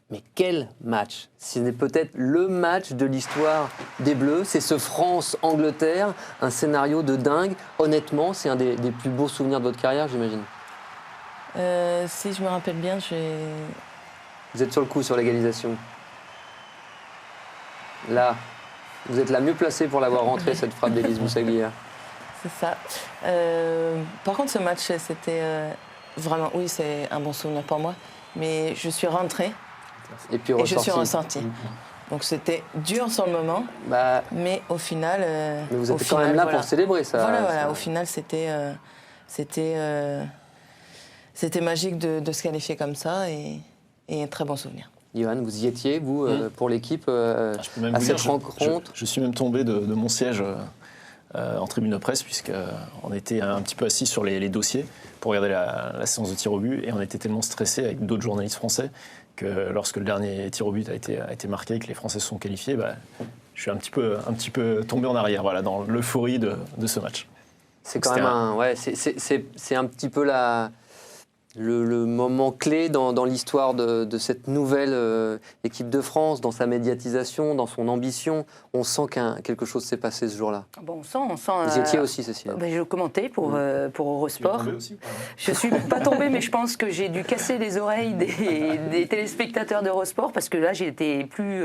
Mais quel match! Ce n'est peut-être le match de l'histoire des Bleus. C'est ce France-Angleterre, un scénario de dingue. Honnêtement, c'est un des plus beaux souvenirs de votre carrière, j'imagine. Si je me rappelle bien, Vous êtes sur le coup sur l'égalisation. Là, vous êtes la mieux placée pour l'avoir rentrée, cette frappe d'Élise Boussaguière. C'est ça. Par contre, ce match, c'était vraiment... Oui, c'est un bon souvenir pour moi. Mais je suis rentrée et je suis ressortie. Donc c'était dur sur le moment, mais au final... mais vous êtes quand même là pour célébrer ça. Voilà. Au final, c'était magique de se qualifier comme ça et un très bon souvenir. Johan, vous y étiez, vous, pour l'équipe, à cette rencontre? Je suis même tombé de mon siège en tribune de presse, puisqu'on était un petit peu assis sur les dossiers pour regarder la séance de tir au but, et on était tellement stressés avec d'autres journalistes français que lorsque le dernier tir au but a été marqué et que les Français se sont qualifiés, je suis un petit peu tombé en arrière, voilà, dans l'euphorie de ce match. C'est quand même c'est un petit peu le moment clé dans l'histoire de cette nouvelle équipe de France, dans sa médiatisation, dans son ambition. On sent quelque chose s'est passé ce jour-là. Bon, on sent. Vous y étiez aussi, Cécile. Je commentais pour Eurosport. Je ne suis pas tombée, mais je pense que j'ai dû casser les oreilles des téléspectateurs d'Eurosport, parce que là, j'étais plus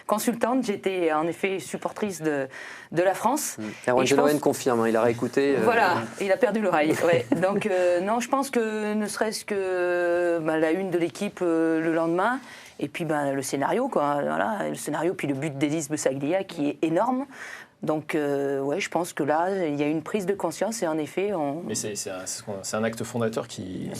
consultante, j'étais en effet supportrice de la France. Erwan Geloen confirme, il a réécouté. Voilà, il a perdu l'oreille. Ouais. Donc, non, je pense que ne serait-ce que la une de l'équipe le lendemain, et puis le scénario, quoi. Voilà, le scénario, puis le but d'Élise Bessaglia qui est énorme. Donc, je pense que là, il y a une prise de conscience, et en effet, Mais c'est un acte fondateur qui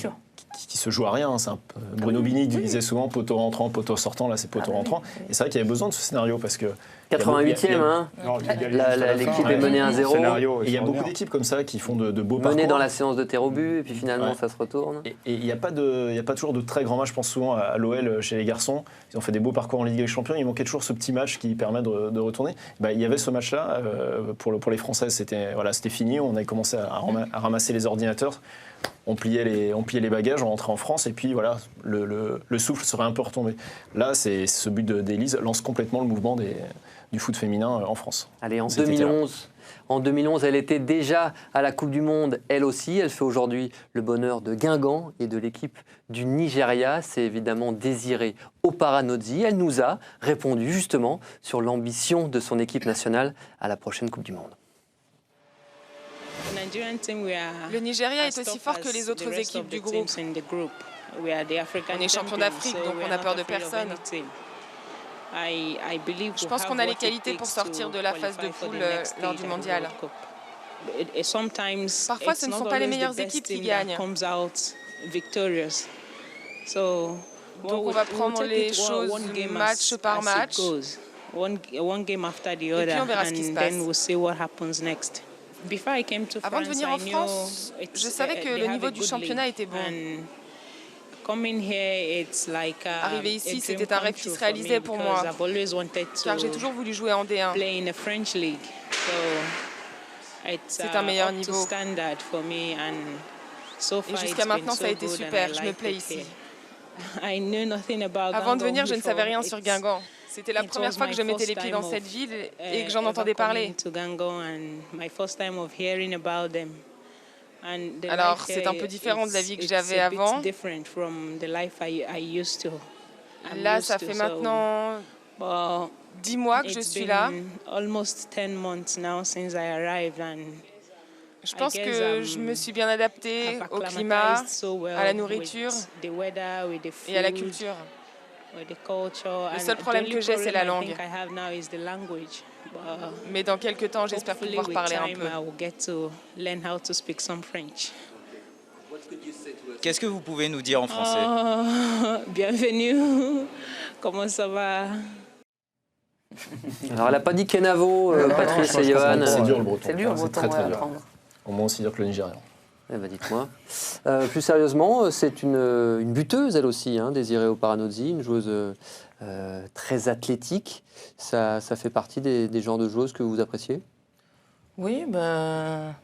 se joue à rien. Hein. Bruno Bini disait souvent poteau rentrant, poteau sortant. Là, c'est poteau rentrant. Et c'est vrai qu'il y avait besoin de ce scénario parce que 88e, hein. L'équipe est menée 1-0. Il y a beaucoup d'équipes comme ça qui font de beaux parcours. Menées dans la séance de tir au but, et puis finalement ça se retourne. Et il n'y a pas toujours de très grands matchs. Je pense souvent à l'OL chez les garçons. Ils ont fait des beaux parcours en Ligue des Champions. Il manquait toujours ce petit match qui permet de retourner. Il y avait ce match-là. Pour les Françaises, c'était fini. On avait commencé à ramasser les ordinateurs. On pliait les bagages, on rentrait en France, et puis voilà, le souffle serait un peu retombé. Là, ce but d'Élise lance complètement le mouvement du foot féminin en France. Allez, en 2011, elle était déjà à la Coupe du Monde, elle aussi. Elle fait aujourd'hui le bonheur de Guingamp et de l'équipe du Nigeria. C'est évidemment Désiré Oparanodzi. Elle nous a répondu justement sur l'ambition de son équipe nationale à la prochaine Coupe du Monde. Le Nigeria est aussi fort que les autres équipes du groupe. On est champion d'Afrique, donc on n'a peur de personne. Je pense qu'on a les qualités pour sortir de la phase de poule lors du mondial. Parfois, ce ne sont pas les meilleures équipes qui gagnent. Donc on va prendre les choses match par match. Et puis on verra ce qui se passe. Avant de venir en France, je savais que le niveau du championnat était bon. Arriver ici, c'était un rêve qui se réalisait pour moi, car j'ai toujours voulu jouer en D1. C'est un meilleur niveau. Et jusqu'à maintenant, ça a été super, je me plais ici. Avant de venir, je ne savais rien sur Guingamp. C'était la première fois que je mettais les pieds dans cette ville et que j'en entendais parler. Alors, c'est un peu différent de la vie que j'avais avant. Là, ça fait maintenant 10 mois que je suis là. Je pense que je me suis bien adaptée au climat, à la nourriture et à la culture. Le seul problème que j'ai, c'est la langue. Mais dans quelques temps, j'espère pouvoir parler un peu. Qu'est-ce que vous pouvez nous dire en français? Bienvenue. Comment ça va? Alors, elle n'a pas dit Kenavo, Patrice et Johan. C'est dur le breton. C'est dur le breton, très, très dur. apprendre. Au moins aussi dur que le nigérian. Eh ben, dites-moi. Plus sérieusement, c'est une buteuse, elle aussi, hein, Désiré Oparanodzi, une joueuse très athlétique. Ça fait partie des genres de joueuses que vous appréciez? Oui, là,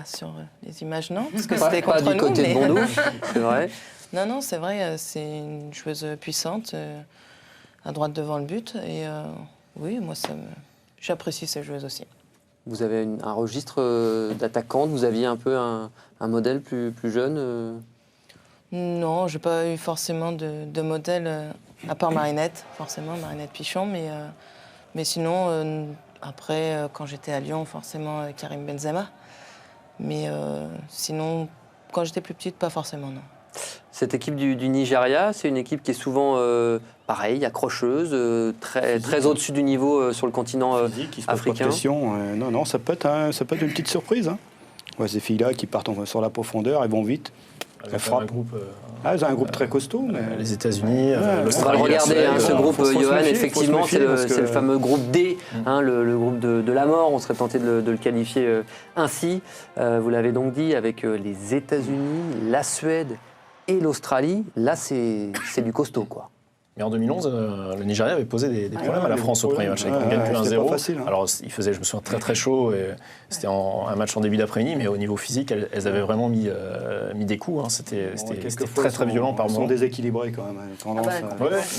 sur les images, non, parce que c'était pas contre du côté de Bondouf, c'est vrai. Non, c'est vrai, c'est une joueuse puissante, à droite devant le but, et oui, moi, j'apprécie ces joueuses aussi. Vous avez un registre d'attaquante, vous aviez un peu un modèle plus jeune Non, j'ai pas eu forcément de modèle, à part Marinette, forcément, Marinette Pichon, mais sinon, après, quand j'étais à Lyon, forcément, Karim Benzema. Mais sinon, quand j'étais plus petite, pas forcément, non. Cette équipe du Nigeria, c'est une équipe qui est souvent, pareil, accrocheuse, très au-dessus du niveau sur le continent africain. Non, ça peut être une petite surprise. Hein. Ouais, ces filles-là qui partent sur la profondeur, elles vont vite. Ça frappe. Ils ont un groupe très costaud. Mais... Les États-Unis, On va l'Australie. le regarder, ce groupe, Johan, méfier, effectivement, c'est que... le fameux groupe D, le groupe de la mort, on serait tenté de le qualifier ainsi. Vous l'avez donc dit, avec les États-Unis, la Suède et l'Australie, là c'est du costaud, quoi. Mais en 2011, le Nigeria avait posé des problèmes à la France au premier match. Avec une gagne plus 1-0. Facile, hein. Alors, il faisait, je me souviens, très très chaud. Et c'était un match en début d'après-midi, mais au niveau physique, elles avaient vraiment mis des coups. Hein. C'était très très violent par moments. Ils sont déséquilibrés quand même.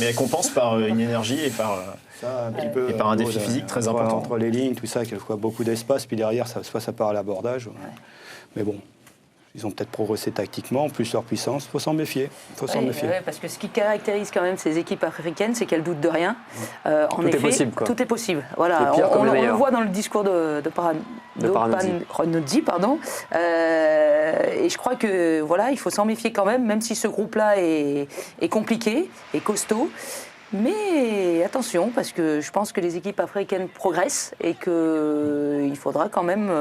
Mais elles compensent par une énergie et par un défi physique très important. Entre les lignes, tout ça, quelquefois beaucoup d'espace, puis derrière, soit ça part à l'abordage. Ouais. Mais bon. Ils ont peut-être progressé tactiquement, plus leur puissance. Il faut s'en méfier. Parce que ce qui caractérise quand même ces équipes africaines, c'est qu'elles doutent de rien. En effet, tout est possible. Voilà, on le voit dans le discours de Paranozzi, pardon. Et je crois que voilà, il faut s'en méfier quand même si ce groupe-là est compliqué et costaud. Mais attention, parce que je pense que les équipes africaines progressent et qu'il faudra quand même...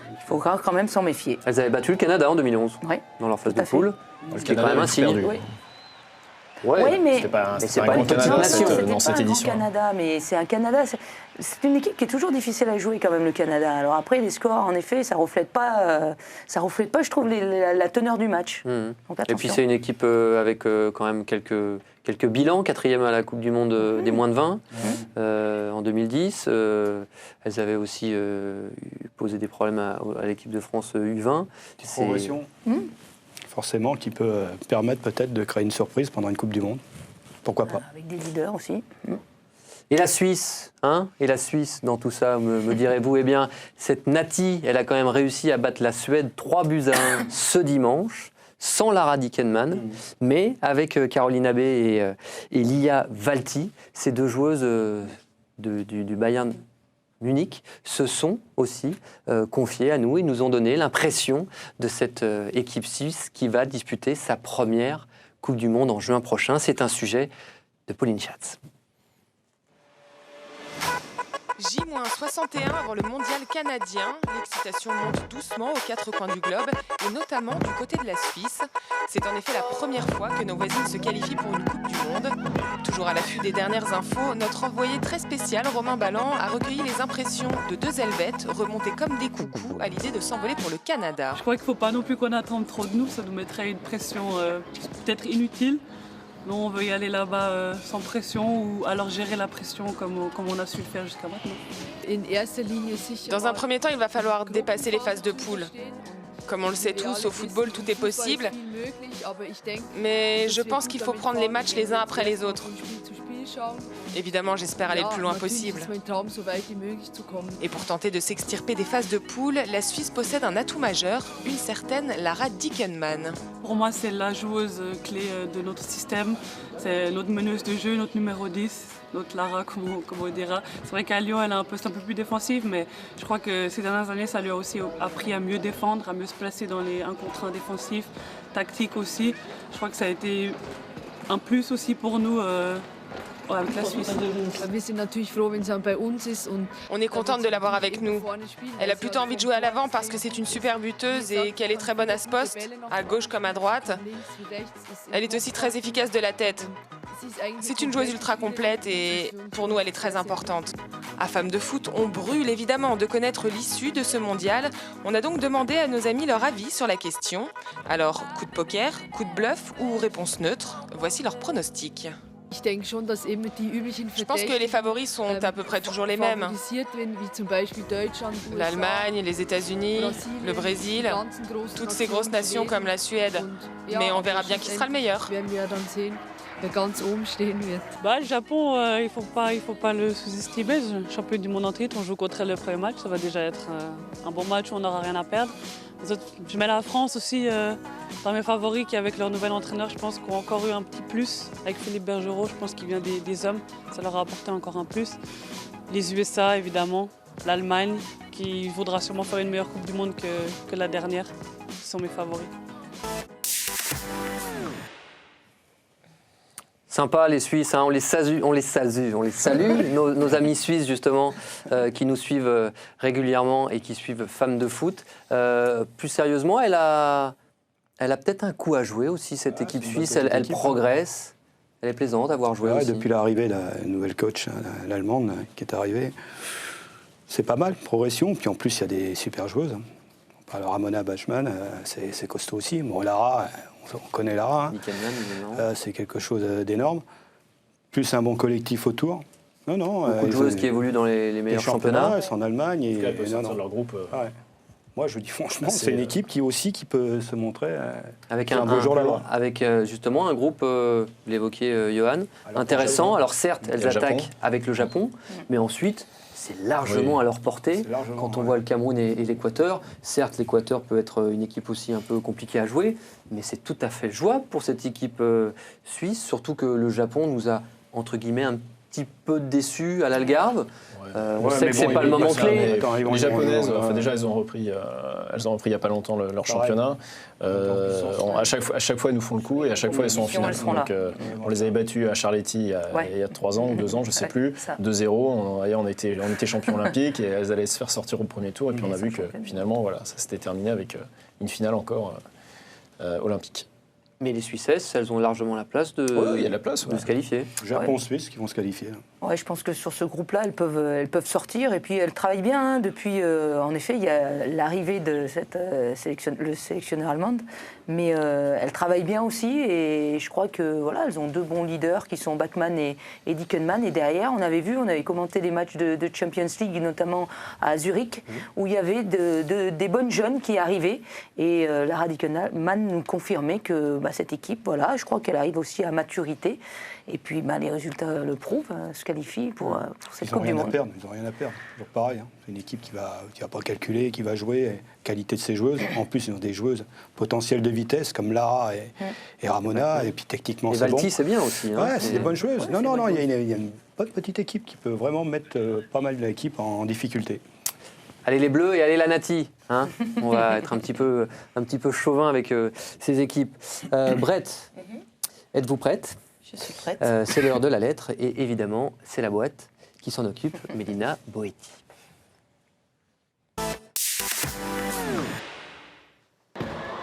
Il faut quand même s'en méfier. Elles avaient battu le Canada en 2011, dans leur phase de poule. Ce qui est quand même un signe. Oui, mais c'est pas une petite nation dans cette édition. Canada, mais c'est un Canada. C'est une équipe qui est toujours difficile à jouer quand même, le Canada. Alors après, les scores, en effet, ça reflète pas, je trouve, la teneur du match. Donc, et puis c'est une équipe avec quand même quelques bilans, 4e à la Coupe du Monde des moins de 20 en 2010. Elles avaient aussi posé des problèmes à l'équipe de France U20. Progression. Forcément, qui peut permettre peut-être de créer une surprise pendant une Coupe du Monde. Pourquoi pas. Avec des leaders aussi. Et la Suisse, Et la Suisse, dans tout ça, me direz-vous, eh bien, cette Nati, elle a quand même réussi à battre la Suède 3-1 ce dimanche, sans Lara Dickenman, mais avec Caroline Abbé et Lia Valti, ces deux joueuses du Bayern Munich, se sont aussi confiés à nous et nous ont donné l'impression de cette équipe suisse qui va disputer sa première Coupe du Monde en juin prochain. C'est un sujet de Pauline Schatz. J-61 avant le mondial canadien. L'excitation monte doucement aux quatre coins du globe et notamment du côté de la Suisse. C'est en effet la première fois que nos voisines se qualifient pour une Coupe du Monde. Toujours à l'affût des dernières infos, notre envoyé très spécial, Romain Ballan, a recueilli les impressions de deux Helvètes remontées comme des coucous à l'idée de s'envoler pour le Canada. Je crois qu'il ne faut pas non plus qu'on attende trop de nous, ça nous mettrait une pression peut-être inutile. Nous, on veut y aller là-bas sans pression ou alors gérer la pression comme on a su le faire jusqu'à maintenant. Dans un premier temps, il va falloir dépasser les phases de poule. Comme on le sait tous, au football, tout est possible. Mais je pense qu'il faut prendre les matchs les uns après les autres. Évidemment, j'espère aller le plus loin possible. Et pour tenter de s'extirper des phases de poule, la Suisse possède un atout majeur, une certaine Lara Dickenman. Pour moi, c'est la joueuse clé de notre système. C'est notre meneuse de jeu, notre numéro 10, notre Lara, comme on dira. C'est vrai qu'à Lyon, elle a un poste un peu plus défensif, mais je crois que ces dernières années, ça lui a aussi appris à mieux défendre, à mieux se placer dans les 1 contre 1 défensifs, tactique aussi. Je crois que ça a été un plus aussi pour nous. Avec la Suisse. On est contente de l'avoir avec nous. Elle a plutôt envie de jouer à l'avant parce que c'est une super buteuse et qu'elle est très bonne à ce poste, à gauche comme à droite. Elle est aussi très efficace de la tête. C'est une joueuse ultra complète et pour nous elle est très importante. À Femmes de Foot, on brûle évidemment de connaître l'issue de ce mondial. On a donc demandé à nos amis leur avis sur la question. Alors, coup de poker, coup de bluff ou réponse neutre? Voici leurs pronostics. Je pense que les favoris sont à peu près toujours les mêmes. L'Allemagne, les États-Unis, le Brésil, toutes ces grosses nations comme la Suède. Mais on verra bien qui sera le meilleur. Le Japon, il faut pas le sous-estimer. Champion du monde en titre, on joue contre elle le premier match. Ça va déjà être un bon match où on n'aura rien à perdre. Les autres, je mets la France aussi dans mes favoris qui, avec leur nouvel entraîneur, je pense qu'ils ont encore eu un petit plus. Avec Philippe Bergerot, je pense qu'il vient des hommes. Ça leur a apporté encore un plus. Les USA, évidemment. L'Allemagne, qui voudra sûrement faire une meilleure Coupe du Monde que la dernière. Ce sont mes favoris. Sympa les Suisses, on les salue, nos amis suisses justement qui nous suivent régulièrement et qui suivent Femmes de Foot. Plus sérieusement, elle a Elle a peut-être un coup à jouer aussi, cette équipe suisse. Elle progresse. Elle est plaisante à voir jouer aussi. Depuis l'arrivée de la nouvelle coach, l'allemande, qui est arrivée, c'est pas mal, progression. Puis en plus, il y a des super joueuses. On parle de Ramona Bachmann, c'est costaud aussi. Bon, Lara, on connaît Lara. C'est quelque chose d'énorme. Plus un bon collectif autour. Beaucoup de joueuses qui évoluent dans les meilleurs championnats. C'est en Allemagne. Elles peuvent sortir de leur groupe. Moi, je dis franchement, c'est une équipe qui peut se montrer avec un beau jour là-bas. Avec justement un groupe, vous l'évoquiez, Johan, intéressant. Alors certes, elles attaquent avec le Japon, mais ensuite, c'est largement à leur portée. Quand on voit le Cameroun et l'Équateur, certes, l'Équateur peut être une équipe aussi un peu compliquée à jouer, mais c'est tout à fait jouable pour cette équipe suisse, surtout que le Japon nous a, entre guillemets, un petit peu déçus à l'Algarve. On sait que c'est pas le moment clé. Les Japonaises, déjà, elles ont repris il n'y a pas longtemps leur championnat. À chaque fois, elles nous font le coup et à chaque fois, elles sont en finale. Donc, on les avait battues à Charletti il y a 3 ans ou 2 ans, je ne sais plus, 2-0. On était champions olympiques et elles allaient se faire sortir au premier tour. Et puis on a vu que finalement, voilà, ça s'était terminé avec une finale encore olympique. Mais les Suissesses, elles ont largement la place de se qualifier. Japon-Suisse qui vont se qualifier. Ouais, je pense que sur ce groupe-là, elles peuvent sortir. Et puis, elles travaillent bien. Depuis, en effet, il y a l'arrivée de le sélectionneur allemande. Mais elles travaillent bien aussi. Et je crois que voilà, elles ont 2 bons leaders qui sont Bachmann et Dickenmann. Et derrière, on avait commenté des matchs de Champions League, notamment à Zurich, où il y avait des bonnes jeunes qui arrivaient. Et Lara Dickenmann nous confirmait que cette équipe, voilà, je crois qu'elle arrive aussi à maturité. Et puis les résultats le prouvent, se qualifient pour cette Coupe du Monde. Ils n'ont rien à perdre, toujours pareil. C'est une équipe qui va pas calculer, qui va jouer, qualité de ses joueuses. En plus, ils ont des joueuses potentielles de vitesse comme Lara et Ramona, et puis techniquement c'est bon. Valti, c'est bien aussi. C'est des bonnes joueuses. Non, il y a une bonne petite équipe qui peut vraiment mettre pas mal de l'équipe en difficulté. Allez les Bleus et allez la Nati. On va être un petit peu chauvin avec ces équipes. Brett, êtes-vous prête ? Je suis prête. C'est l'heure de la lettre et évidemment, c'est la boîte qui s'en occupe, Mélina Boetti.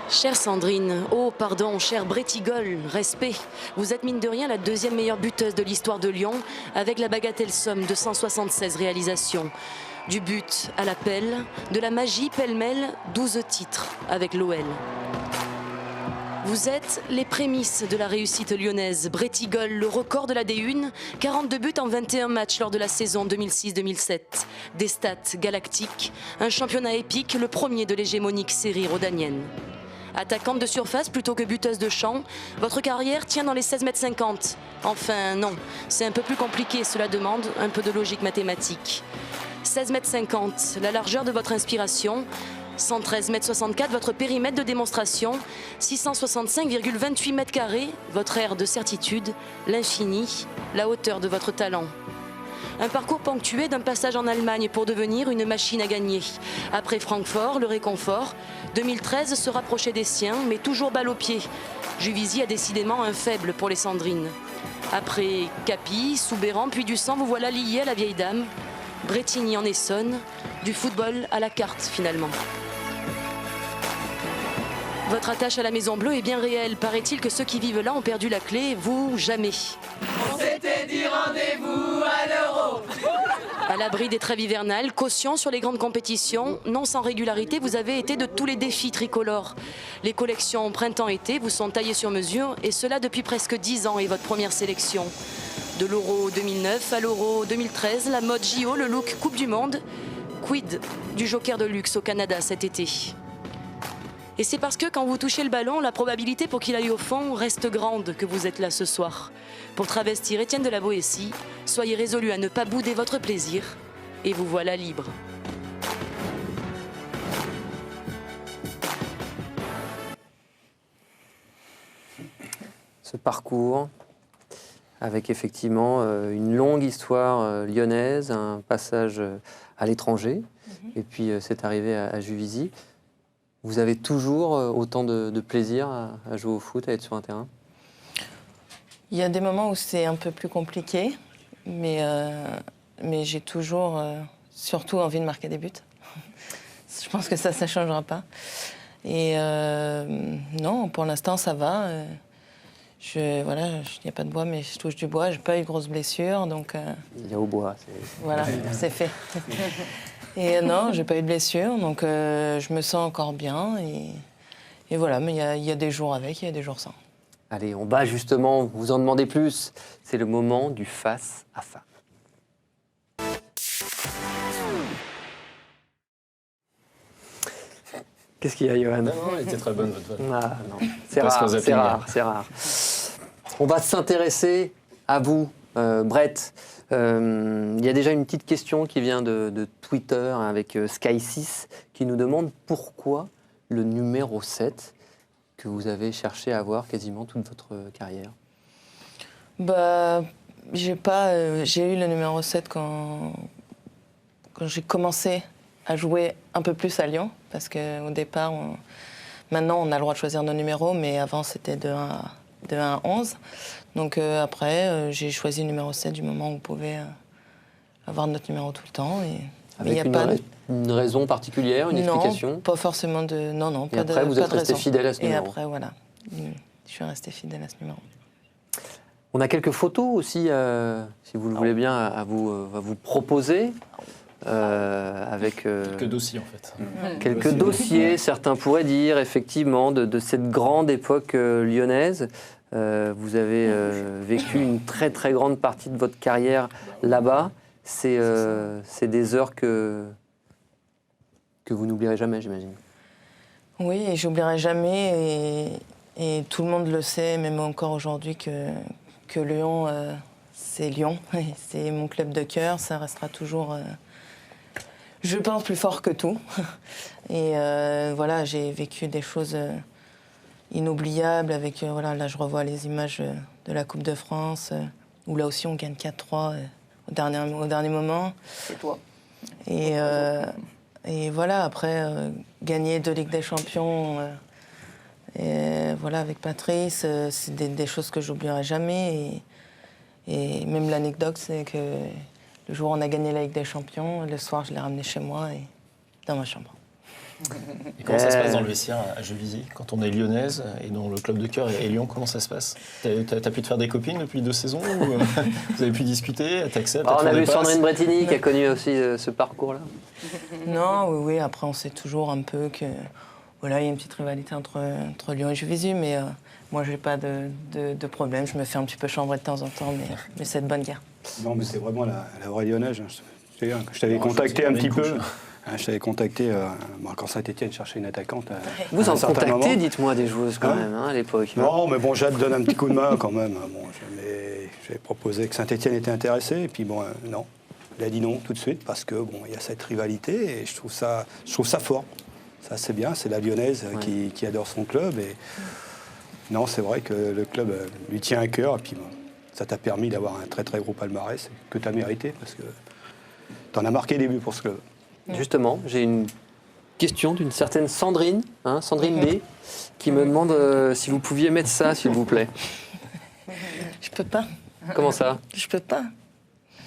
Chère Sandrine, chère Brettigol, respect. Vous êtes mine de rien la 2e meilleure buteuse de l'histoire de Lyon, avec la bagatelle somme de 176 réalisations. Du but à l'appel, de la magie pêle-mêle, 12 titres avec l'OL. Vous êtes les prémices de la réussite lyonnaise. Brettigol, le record de la D1, 42 buts en 21 matchs lors de la saison 2006-2007. Des stats galactiques, un championnat épique, le premier de l'hégémonique série rhodanienne. Attaquante de surface plutôt que buteuse de champ, votre carrière tient dans les 16,50 m. Enfin non, c'est un peu plus compliqué, cela demande un peu de logique mathématique. 16,50 m, la largeur de votre inspiration, 113,64 m, votre périmètre de démonstration, 665,28 m², votre aire de certitude, l'infini, la hauteur de votre talent. Un parcours ponctué d'un passage en Allemagne pour devenir une machine à gagner. Après Francfort, le réconfort, 2013 se rapprochait des siens, mais toujours balle au pied. Juvisy a décidément un faible pour les Sandrines. Après Capi, Soubéran, puis du sang, vous voilà lié à la vieille dame. Bretigny en Essonne, du football à la carte finalement. Votre attache à la Maison Bleue est bien réelle. Paraît-il que ceux qui vivent là ont perdu la clé, vous, jamais. On s'était dit rendez-vous à l'Euro. À l'abri des trêves hivernales, caution sur les grandes compétitions, non sans régularité, vous avez été de tous les défis tricolores. Les collections printemps-été vous sont taillées sur mesure, et cela depuis presque 10 ans et votre première sélection. De l'Euro 2009 à l'Euro 2013, la mode JO, le look Coupe du Monde. Quid du joker de luxe au Canada cet été? Et c'est parce que quand vous touchez le ballon, la probabilité pour qu'il aille au fond reste grande que vous êtes là ce soir. Pour travestir Étienne de la Boétie, soyez résolus à ne pas bouder votre plaisir et vous voilà libre. Ce parcours, avec effectivement une longue histoire lyonnaise, un passage à l'étranger, et puis cette arrivée à Juvisy. Vous avez toujours autant de plaisir à jouer au foot, à être sur un terrain? Il y a des moments où c'est un peu plus compliqué, mais j'ai toujours surtout envie de marquer des buts. Je pense que ça ne changera pas. Et non, pour l'instant, ça va. Il n'y a pas de bois, mais je touche du bois. Je n'ai pas eu de grosses blessures, donc... Il y a au bois. Voilà, c'est fait. Et non, j'ai pas eu de blessure, donc je me sens encore bien. Et voilà, mais il y a des jours avec, il y a des jours sans. Allez, on bat justement, vous en demandez plus. C'est le moment du face à face. Qu'est-ce qu'il y a, Johan? Non, elle était très bonne, votre vanne. Ah, non. C'est rare. On va s'intéresser à vous, Brett. Il y a déjà une petite question qui vient de Twitter avec Sky6 qui nous demande pourquoi le numéro 7 que vous avez cherché à avoir quasiment toute votre carrière. J'ai eu le numéro 7 quand j'ai commencé à jouer un peu plus à Lyon, parce qu'au départ, maintenant on a le droit de choisir nos numéros, mais avant c'était de 1 à 11. Donc après, j'ai choisi le numéro 7 du moment où on pouvait avoir notre numéro tout le temps. Avec une raison particulière, une explication? Non, pas forcément de... Non, pas de raison. Et après, vous êtes resté fidèle à ce numéro? Et après, voilà, je suis resté fidèle à ce numéro. On a quelques photos aussi, si vous le voulez bien, à vous proposer. Avec quelques dossiers en fait. Quelques dossiers, certains pourraient dire effectivement de cette grande époque lyonnaise. Vous avez vécu une très très grande partie de votre carrière là-bas. C'est des heures que vous n'oublierez jamais, j'imagine. Oui, et j'oublierai jamais, et tout le monde le sait, même encore aujourd'hui, que Lyon, c'est Lyon, c'est mon club de cœur, ça restera toujours... je pense plus fort que tout. Et voilà, j'ai vécu des choses inoubliables avec... là, je revois les images de la Coupe de France, où là aussi, on gagne 4-3 au dernier moment. C'est toi. Et voilà, après, gagner 2 Ligues des Champions, avec Patrice, c'est des choses que j'oublierai jamais. Et même l'anecdote, c'est que... le jour où on a gagné la Ligue des Champions, le soir, je l'ai ramené chez moi et dans ma chambre. Et comment ça se passe dans le vestiaire à Juvisy, quand on est lyonnaise et dont le club de cœur est Lyon, comment ça se passe? T'as pu te faire des copines depuis 2 saisons ou vous avez pu discuter, elle t'accepte? On a vu Sandrine Brettini qui a connu aussi ce parcours-là. Non, oui, après on sait toujours un peu que... Voilà, il y a une petite rivalité entre Lyon et Juvisy, mais moi, j'ai pas de problème. Je me fais un petit peu chambrer de temps en temps, mais c'est de bonne guerre. Non, mais c'est vraiment la vraie lyonnaise. Je t'avais contacté un petit peu. Je t'avais contacté quand Saint-Etienne cherchait une attaquante. Vous en contactez, dites-moi, des joueuses quand même, à l'époque. Non, mais bon, Jade donne un petit coup de main quand même. Bon, j'avais proposé que Saint-Etienne était intéressé, et puis bon, non. Il a dit non tout de suite, parce que bon, il y a cette rivalité, et je trouve ça fort. Ça, c'est bien, c'est la lyonnaise qui adore son club. Et non, c'est vrai que le club lui tient à cœur, et puis bon, ça t'a permis d'avoir un très très gros palmarès que tu as mérité, parce que tu en as marqué des buts pour ce club. Justement, j'ai une question d'une certaine Sandrine, Sandrine B, qui me demande si vous pouviez mettre ça, s'il vous plaît. Je peux pas. Comment ça? Je peux pas.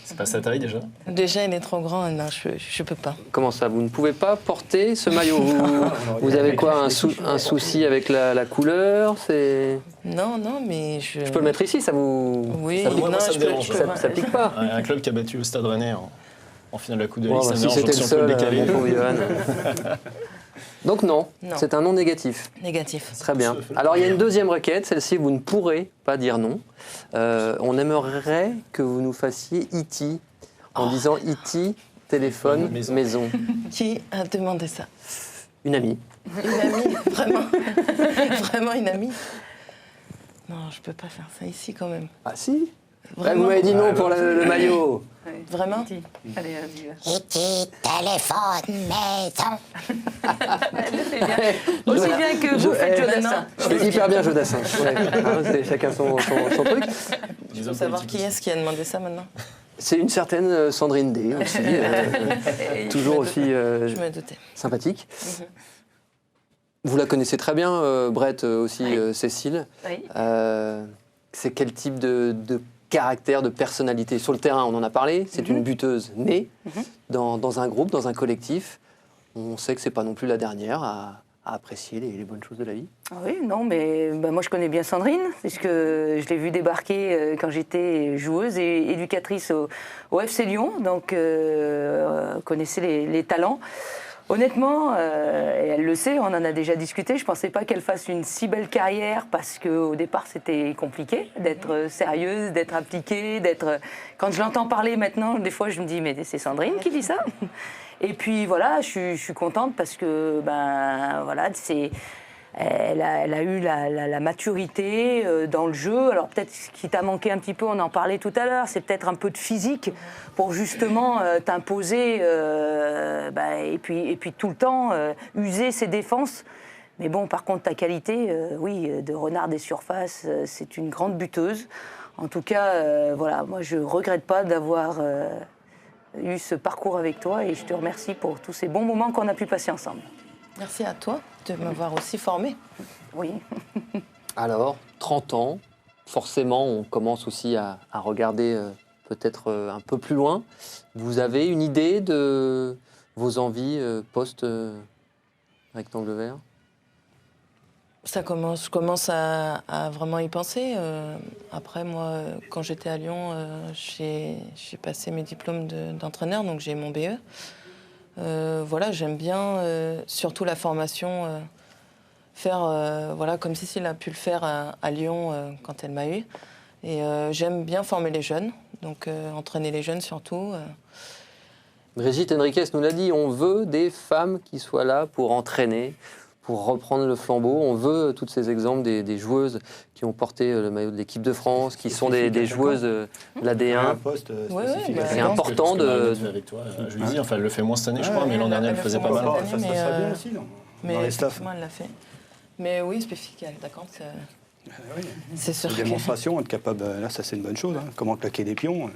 C'est pas sa taille déjà? Déjà, il est trop grand, non, je peux pas. Comment ça? Vous ne pouvez pas porter ce maillot? Vous avez quoi, un souci avec la couleur? Non, mais je... Je peux le mettre ici, ça vous... Oui, ça pique, non, ça pique pas. Un club qui a battu le Stade Rennais en finale de la Coupe de Ligue, ça si c'était le seul, Johan. Donc non, non, c'est un non négatif. Négatif. Très bien. Alors il y a une deuxième requête, celle-ci vous ne pourrez pas dire non. On aimerait que vous nous fassiez E.T. en disant E.T. téléphone, maison. Qui a demandé ça? Une amie. Une amie, vraiment? Vraiment une amie? Non, je peux pas faire ça ici quand même. Ah si? Vous m'avez dit non pour le maillot. Vraiment? Allez, vas-y. E.T. téléphone, maison. Aussi bien que vous faites Jodassin. Je fais hyper bien Jodassin. C'est chacun son truc. Je veux savoir qui est-ce qui a demandé ça maintenant? C'est une certaine Sandrine D aussi, toujours aussi sympathique. Vous la connaissez très bien, Brett aussi, Cécile. Oui. C'est quel type de caractère, de personnalité? Sur le terrain, on en a parlé, c'est une buteuse née dans un groupe, dans un collectif. On sait que c'est pas non plus la dernière à apprécier les bonnes choses de la vie. Ah oui, non, mais moi je connais bien Sandrine, puisque je l'ai vue débarquer quand j'étais joueuse et éducatrice au FC Lyon, donc connaissait les talents. Honnêtement, et elle le sait, on en a déjà discuté, je ne pensais pas qu'elle fasse une si belle carrière parce qu'au départ c'était compliqué d'être sérieuse, d'être impliquée, d'être... Quand je l'entends parler maintenant, des fois je me dis mais c'est Sandrine qui dit ça. Et puis voilà, je suis contente parce que voilà, elle a eu la maturité dans le jeu. Alors peut-être ce qui t'a manqué un petit peu, on en parlait tout à l'heure, c'est peut-être un peu de physique pour justement t'imposer et puis tout le temps user ses défenses. Mais bon, par contre, ta qualité, oui, de renard des surfaces, c'est une grande buteuse. En tout cas, voilà, moi je regrette pas d'avoir eu ce parcours avec toi et je te remercie pour tous ces bons moments qu'on a pu passer ensemble. Merci à toi de m'avoir aussi formée. Oui. Alors, 30 ans, forcément, on commence aussi à regarder peut-être un peu plus loin. Vous avez une idée de vos envies post-rectangle vert ? Je commence à vraiment y penser. Après, moi, quand j'étais à Lyon, j'ai passé mes diplômes d'entraîneur, donc j'ai mon BE. Voilà, j'aime bien, surtout la formation, faire voilà, comme Cécile a pu le faire à Lyon quand elle m'a eu. Et j'aime bien former les jeunes, donc entraîner les jeunes surtout. Brigitte Henriquez nous l'a dit, on veut des femmes qui soient là pour entraîner, pour reprendre le flambeau. On veut tous ces exemples des joueuses qui ont porté le maillot de l'équipe de France, qui sont des joueuses de la D1. C'est important de... Avec toi, je lui dis, enfin, elle le fait moins cette année, je crois, mais l'an dernier, elle le faisait pas mal. Ça se passe bien aussi, non ? Mais effectivement, elle l'a fait. Mais oui, spécifique, d'accord, c'est sûr. Une démonstration, être capable, là, ça c'est une bonne chose. Hein. Comment claquer des pions.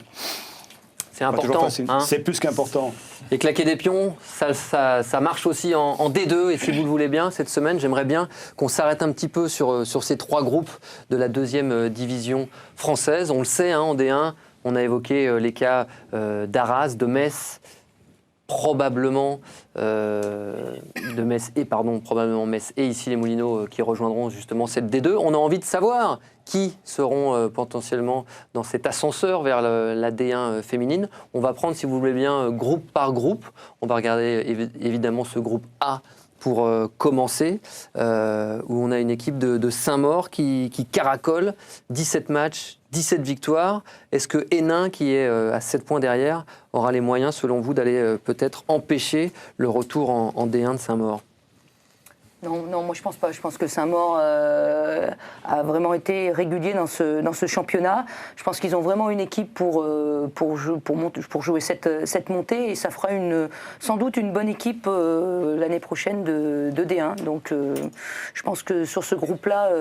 C'est important. Hein. C'est plus qu'important. Et claquer des pions, ça marche aussi en D2. Et si vous le voulez bien, cette semaine, j'aimerais bien qu'on s'arrête un petit peu sur ces 3 groupes de la 2e division française. On le sait, hein, en D1, on a évoqué les cas d'Arras, de Metz, probablement Metz et ici les Moulineaux qui rejoindront justement cette D2. On a envie de savoir qui seront potentiellement dans cet ascenseur vers la D1 féminine. On va prendre, si vous voulez bien, groupe par groupe. On va regarder évidemment ce groupe A pour commencer, où on a une équipe de Saint-Maur qui caracole, 17 matchs, 17 victoires. Est-ce que Hénin, qui est à 7 points derrière, aura les moyens, selon vous, d'aller peut-être empêcher le retour en D1 de Saint-Maur ? Non, moi je pense pas. Je pense que Saint-Maur a vraiment été régulier dans ce championnat. Je pense qu'ils ont vraiment une équipe pour jouer cette montée et ça fera sans doute une bonne équipe l'année prochaine de D1. Donc je pense que sur ce groupe-là,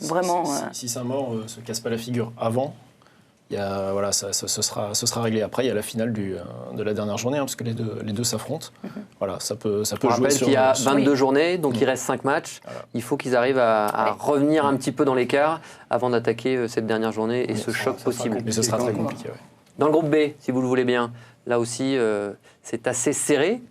vraiment... Si Saint-Maur se casse pas la figure avant, voilà, ce sera réglé. Après, il y a la finale de la dernière journée, hein, parce que les deux s'affrontent. Voilà, ça peut jouer. On rappelle qu'il y a 22 journées, donc il reste 5 matchs. Voilà. Il faut qu'ils arrivent à revenir un petit peu dans l'écart avant d'attaquer cette dernière journée et ce choc possible. Mais ce sera très compliqué. Ouais. Dans le groupe B, si vous le voulez bien, là aussi, c'est assez serré.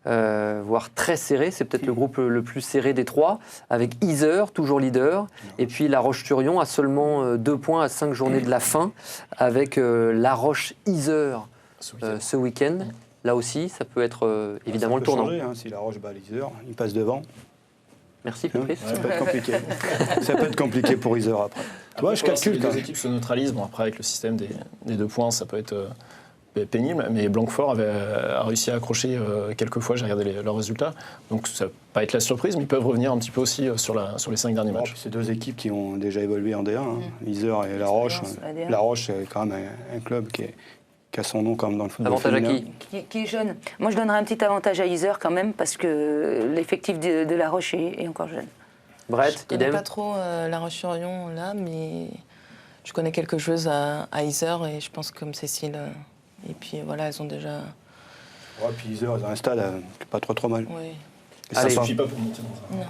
Voire très serré, c'est peut-être le groupe le plus serré des 3, avec Yzeure, toujours leader, et puis La Roche-sur-Yon à seulement 2 points à 5 journées de la fin, avec La Roche-Yzeure ce week-end. Là aussi, ça peut être évidemment le tournant. Changer, hein, si La Roche bat Yzeure, il passe devant. Merci, Patrice. Ça peut être compliqué. Ça peut être compliqué pour Yzeure après. Toi, je calcule. Si les 2 équipes se neutralisent, bon, après avec le système des 2 points, ça peut être... pénible, mais Blanquefort a réussi à accrocher quelques fois, j'ai regardé leurs résultats, donc ça va pas être la surprise, mais ils peuvent revenir un petit peu aussi sur les 5 derniers matchs. C'est 2 équipes qui ont déjà évolué en D1, hein. Yzeure et La Roche. La Roche, c'est quand même un club qui a son nom comme dans le football. Avantage féminin. à qui est jeune. Moi, je donnerais un petit avantage à Yzeure quand même, parce que l'effectif de La Roche est encore jeune. Brett, je connais pas trop La Roche-sur-Yon là, mais je connais quelques joueuses à Yzeure et je pense comme Cécile... Et puis voilà, elles ont déjà... Ouais, puis Yzeure, elles ont un stade pas trop mal. Oui. Ça ne suffit pas pour monter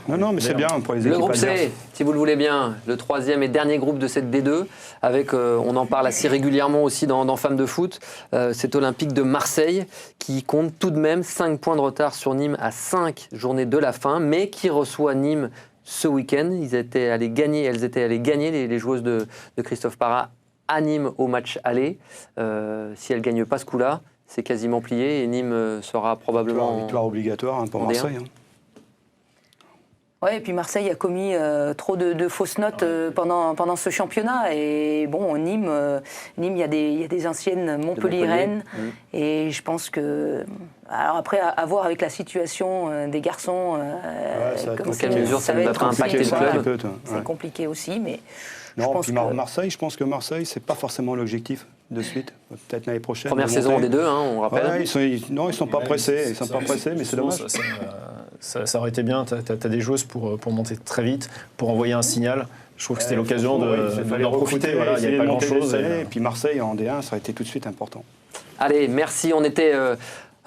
dans Non, mais c'est bien pour les équipes. Le groupe C, adverses. si vous le voulez bien, le troisième et dernier groupe de cette D2, avec, on en parle assez régulièrement aussi dans Femmes de foot, c'est Olympique de Marseille qui compte tout de même 5 points de retard sur Nîmes à 5 journées de la fin, mais qui reçoit Nîmes ce week-end. Elles étaient allées gagner les joueuses de Christophe Parra à Nîmes au match aller. Si elles ne gagnent pas ce coup-là, c'est quasiment plié et Nîmes sera probablement... Victoire obligatoire pour Marseille. Ouais, et puis Marseille a commis trop de fausses notes pendant ce championnat. Et bon, Nîmes, il y a des anciennes Montpellier-Rennes. Et je pense que... Alors après, à voir avec la situation des garçons... dans quelle mesure ça va impacter le club. C'est compliqué aussi, mais... Non, puis Marseille, je pense que Marseille, c'est pas forcément l'objectif de suite. Peut-être l'année prochaine. Première saison en D2, on rappelle. Ouais, ils sont pas pressés. Ils sont pas pressés, mais c'est dommage. Ça aurait été bien. Tu as des joueuses pour monter très vite, pour envoyer un signal. Je trouve que c'était l'occasion d'en profiter. Voilà, il n'y avait pas grand-chose. Et puis Marseille en D1, ça aurait été tout de suite important. Allez, merci.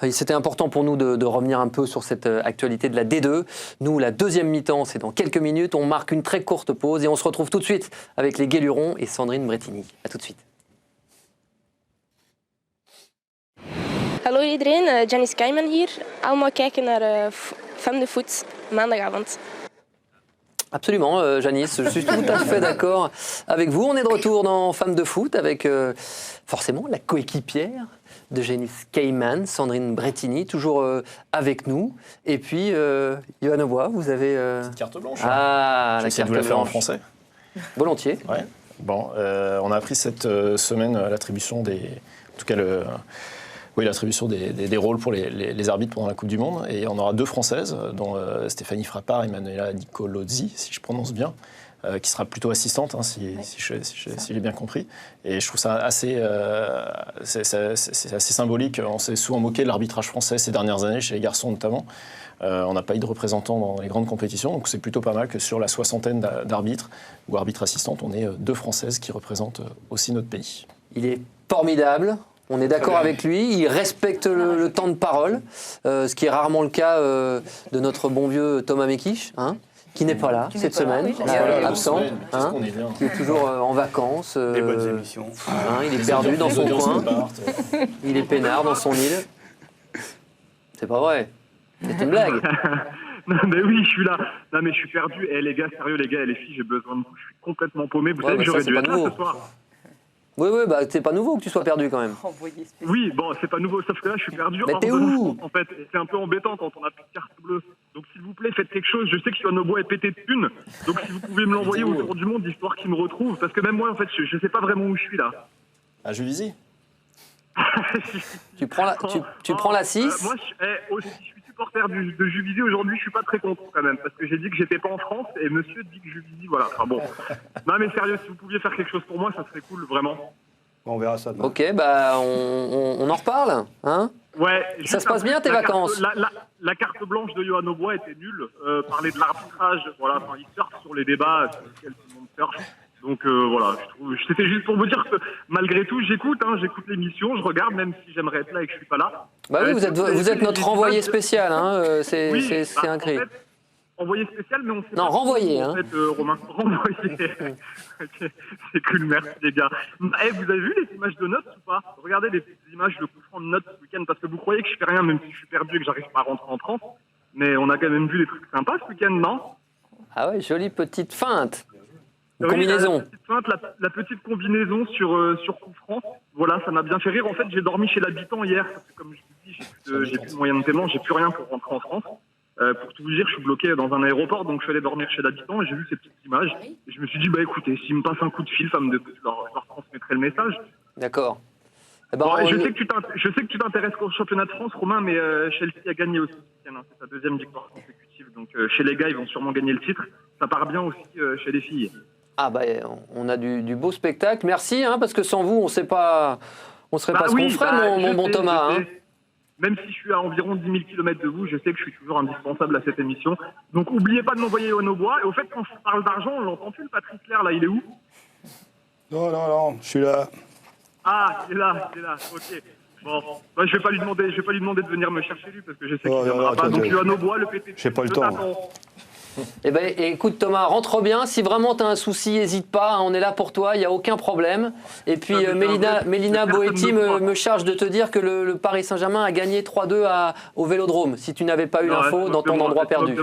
C'était important pour nous de revenir un peu sur cette actualité de la D2. Nous, la deuxième mi-temps, c'est dans quelques minutes. On marque une très courte pause et on se retrouve tout de suite avec les Guélurons et Sandrine Brettini. A tout de suite. Hallo iedereen, Janice Keiman hier. Allemaal kijken naar Femme de Foot, maandagavond. Absolument, Janice, je suis tout à fait d'accord avec vous. On est de retour dans Femmes de foot avec forcément la coéquipière de Janice Keiman, Sandrine Brettini, toujours avec nous. Et puis, Johan Aubois, vous avez... Petite carte blanche. la carte de vous la faire en français. Volontiers. Ouais. Bon, on a appris cette semaine l'attribution l'attribution des rôles pour les arbitres pendant la Coupe du Monde. Et on aura 2 Françaises, dont Stéphanie Frappard et Manuela Nicolozzi, si je prononce bien, qui sera plutôt assistante, si j'ai bien compris. Et je trouve ça assez symbolique. On s'est souvent moqué de l'arbitrage français ces dernières années, chez les garçons notamment. On n'a pas eu de représentants dans les grandes compétitions, donc c'est plutôt pas mal que sur la 60aine d'arbitres ou arbitres assistantes, on ait 2 Françaises qui représentent aussi notre pays. Il est formidable. On est d'accord avec lui, il respecte le temps de parole, ce qui est rarement le cas de notre bon vieux Thomas Mekich, qui n'est pas là cette semaine, absent, qui est toujours en vacances. Des bonnes émissions. Il est perdu dans son coin, il est peinard dans son île. C'est pas vrai, c'est une blague. Non mais oui, je suis là. Non mais je suis perdu. Les gars, sérieux les gars et les filles, j'ai besoin de vous. Je suis complètement paumé. Vous savez que j'aurais dû être là ce soir. Oui, c'est pas nouveau que tu sois perdu quand même. Oui, bon, c'est pas nouveau, sauf que là, je suis perdu. Mais t'es où ? En fait, c'est un peu embêtant quand on a plus de carte bleue. Donc, s'il vous plaît, faites quelque chose. Je sais que Johan Aubois est pété de thunes. Donc, si vous pouvez me l'envoyer autour du monde, histoire qu'il me retrouve. Parce que même moi, en fait, je sais pas vraiment où je suis là. À Juvisy. Tu prends la 6 moi, je suis supporter de Juvisy aujourd'hui, je suis pas très content quand même, parce que j'ai dit que j'étais pas en France et monsieur dit que Juvisy, voilà. Enfin bon. Non mais sérieux, si vous pouviez faire quelque chose pour moi, ça serait cool, vraiment. On verra ça demain. Ok, on en reparle, hein ? Ouais. Ça se passe bien tes vacances ? La carte blanche de Johan Aubois était nulle. Parler de l'arbitrage, voilà, enfin, il surfe sur les débats sur lesquels tout le monde surfe. Donc voilà, c'était juste pour vous dire que malgré tout, j'écoute l'émission, je regarde, même si j'aimerais être là et que je suis pas là. Bah oui, vous êtes notre renvoyé spécial, c'est un cri. En fait, envoyé spécial, mais on sait non, pas. renvoyé, en fait, Romain, renvoyé. Okay. C'est cool, merci les gars. Vous avez vu les images de notes ou pas ? Regardez les petites images de coup franc de notes ce week-end, parce que vous croyez que je fais rien, même si je suis perdu et que j'arrive pas à rentrer en France. Mais on a quand même vu des trucs sympas ce week-end, non ? Ah ouais, jolie petite feinte. Combinaison. La petite combinaison sur coup franc. Voilà, ça m'a bien fait rire. En fait, j'ai dormi chez l'habitant hier. Parce que comme je vous dis, j'ai plus de moyen de paiement, j'ai plus rien pour rentrer en France. Pour tout vous dire, je suis bloqué dans un aéroport, donc je suis allé dormir chez l'habitant et j'ai vu ces petites images. Et je me suis dit, écoutez, s'il me passe un coup de fil, je leur transmettrai le message. D'accord. Je sais que tu t'intéresses au championnat de France, Romain, mais Chelsea a gagné aussi. C'est sa deuxième victoire consécutive. Donc chez les gars, ils vont sûrement gagner le titre. Ça part bien aussi chez les filles. Ah on a du beau spectacle. Merci, parce que sans vous, on serait pas ce qu'on ferait, mon bon Thomas. Même si je suis à environ 10 000 km de vous, je sais que je suis toujours indispensable à cette émission. Donc n'oubliez pas de m'envoyer Johan Aubois. Et au fait, quand je parle d'argent, on l'entend plus, le Patrice Clair, là, il est où ? Non, je suis là. Ah, il est là, ok. Bon, bah, je vais pas lui demander de venir me chercher lui parce que je sais qu'il viendra pas. Donc Johan Aubois, le PT. J'ai pas le temps. Eh ben, écoute Thomas, rentre bien. Si vraiment tu as un souci, n'hésite pas. Hein, on est là pour toi, il n'y a aucun problème. Et puis Mélina Boetti me charge de te dire que le Paris Saint-Germain a gagné 3-2 au Vélodrome. Si tu n'avais pas eu l'info dans ton endroit perdu.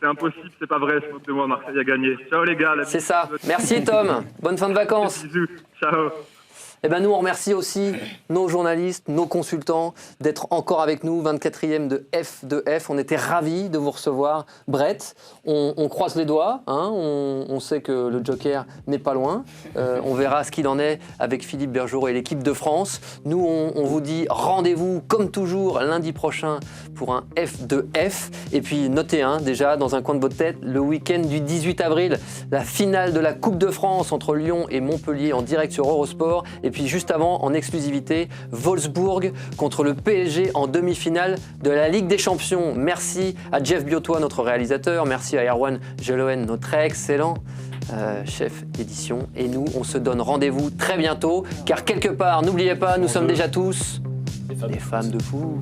C'est impossible, c'est pas vrai, se moque de moi, Marseille a gagné. Ciao les gars. C'est ça. Merci Tom. Bonne fin de vacances. Bisous. Ciao. Eh ben nous, on remercie aussi nos journalistes, nos consultants d'être encore avec nous, 24e de F2F. On était ravis de vous recevoir. Brett, on croise les doigts. Hein, on sait que le Joker n'est pas loin. On verra ce qu'il en est avec Philippe Bergerot et l'équipe de France. Nous, on vous dit rendez-vous, comme toujours, lundi prochain pour un F2F. Et puis, notez déjà, dans un coin de votre tête, le week-end du 18 avril, la finale de la Coupe de France entre Lyon et Montpellier en direct sur Eurosport. Et puis juste avant, en exclusivité, Wolfsburg contre le PSG en demi-finale de la Ligue des Champions. Merci à Jeff Biotois, notre réalisateur. Merci à Erwan Geloen, notre excellent chef d'édition. Et nous, on se donne rendez-vous très bientôt. Car quelque part, n'oubliez pas, nous sommes déjà tous des femmes de foot.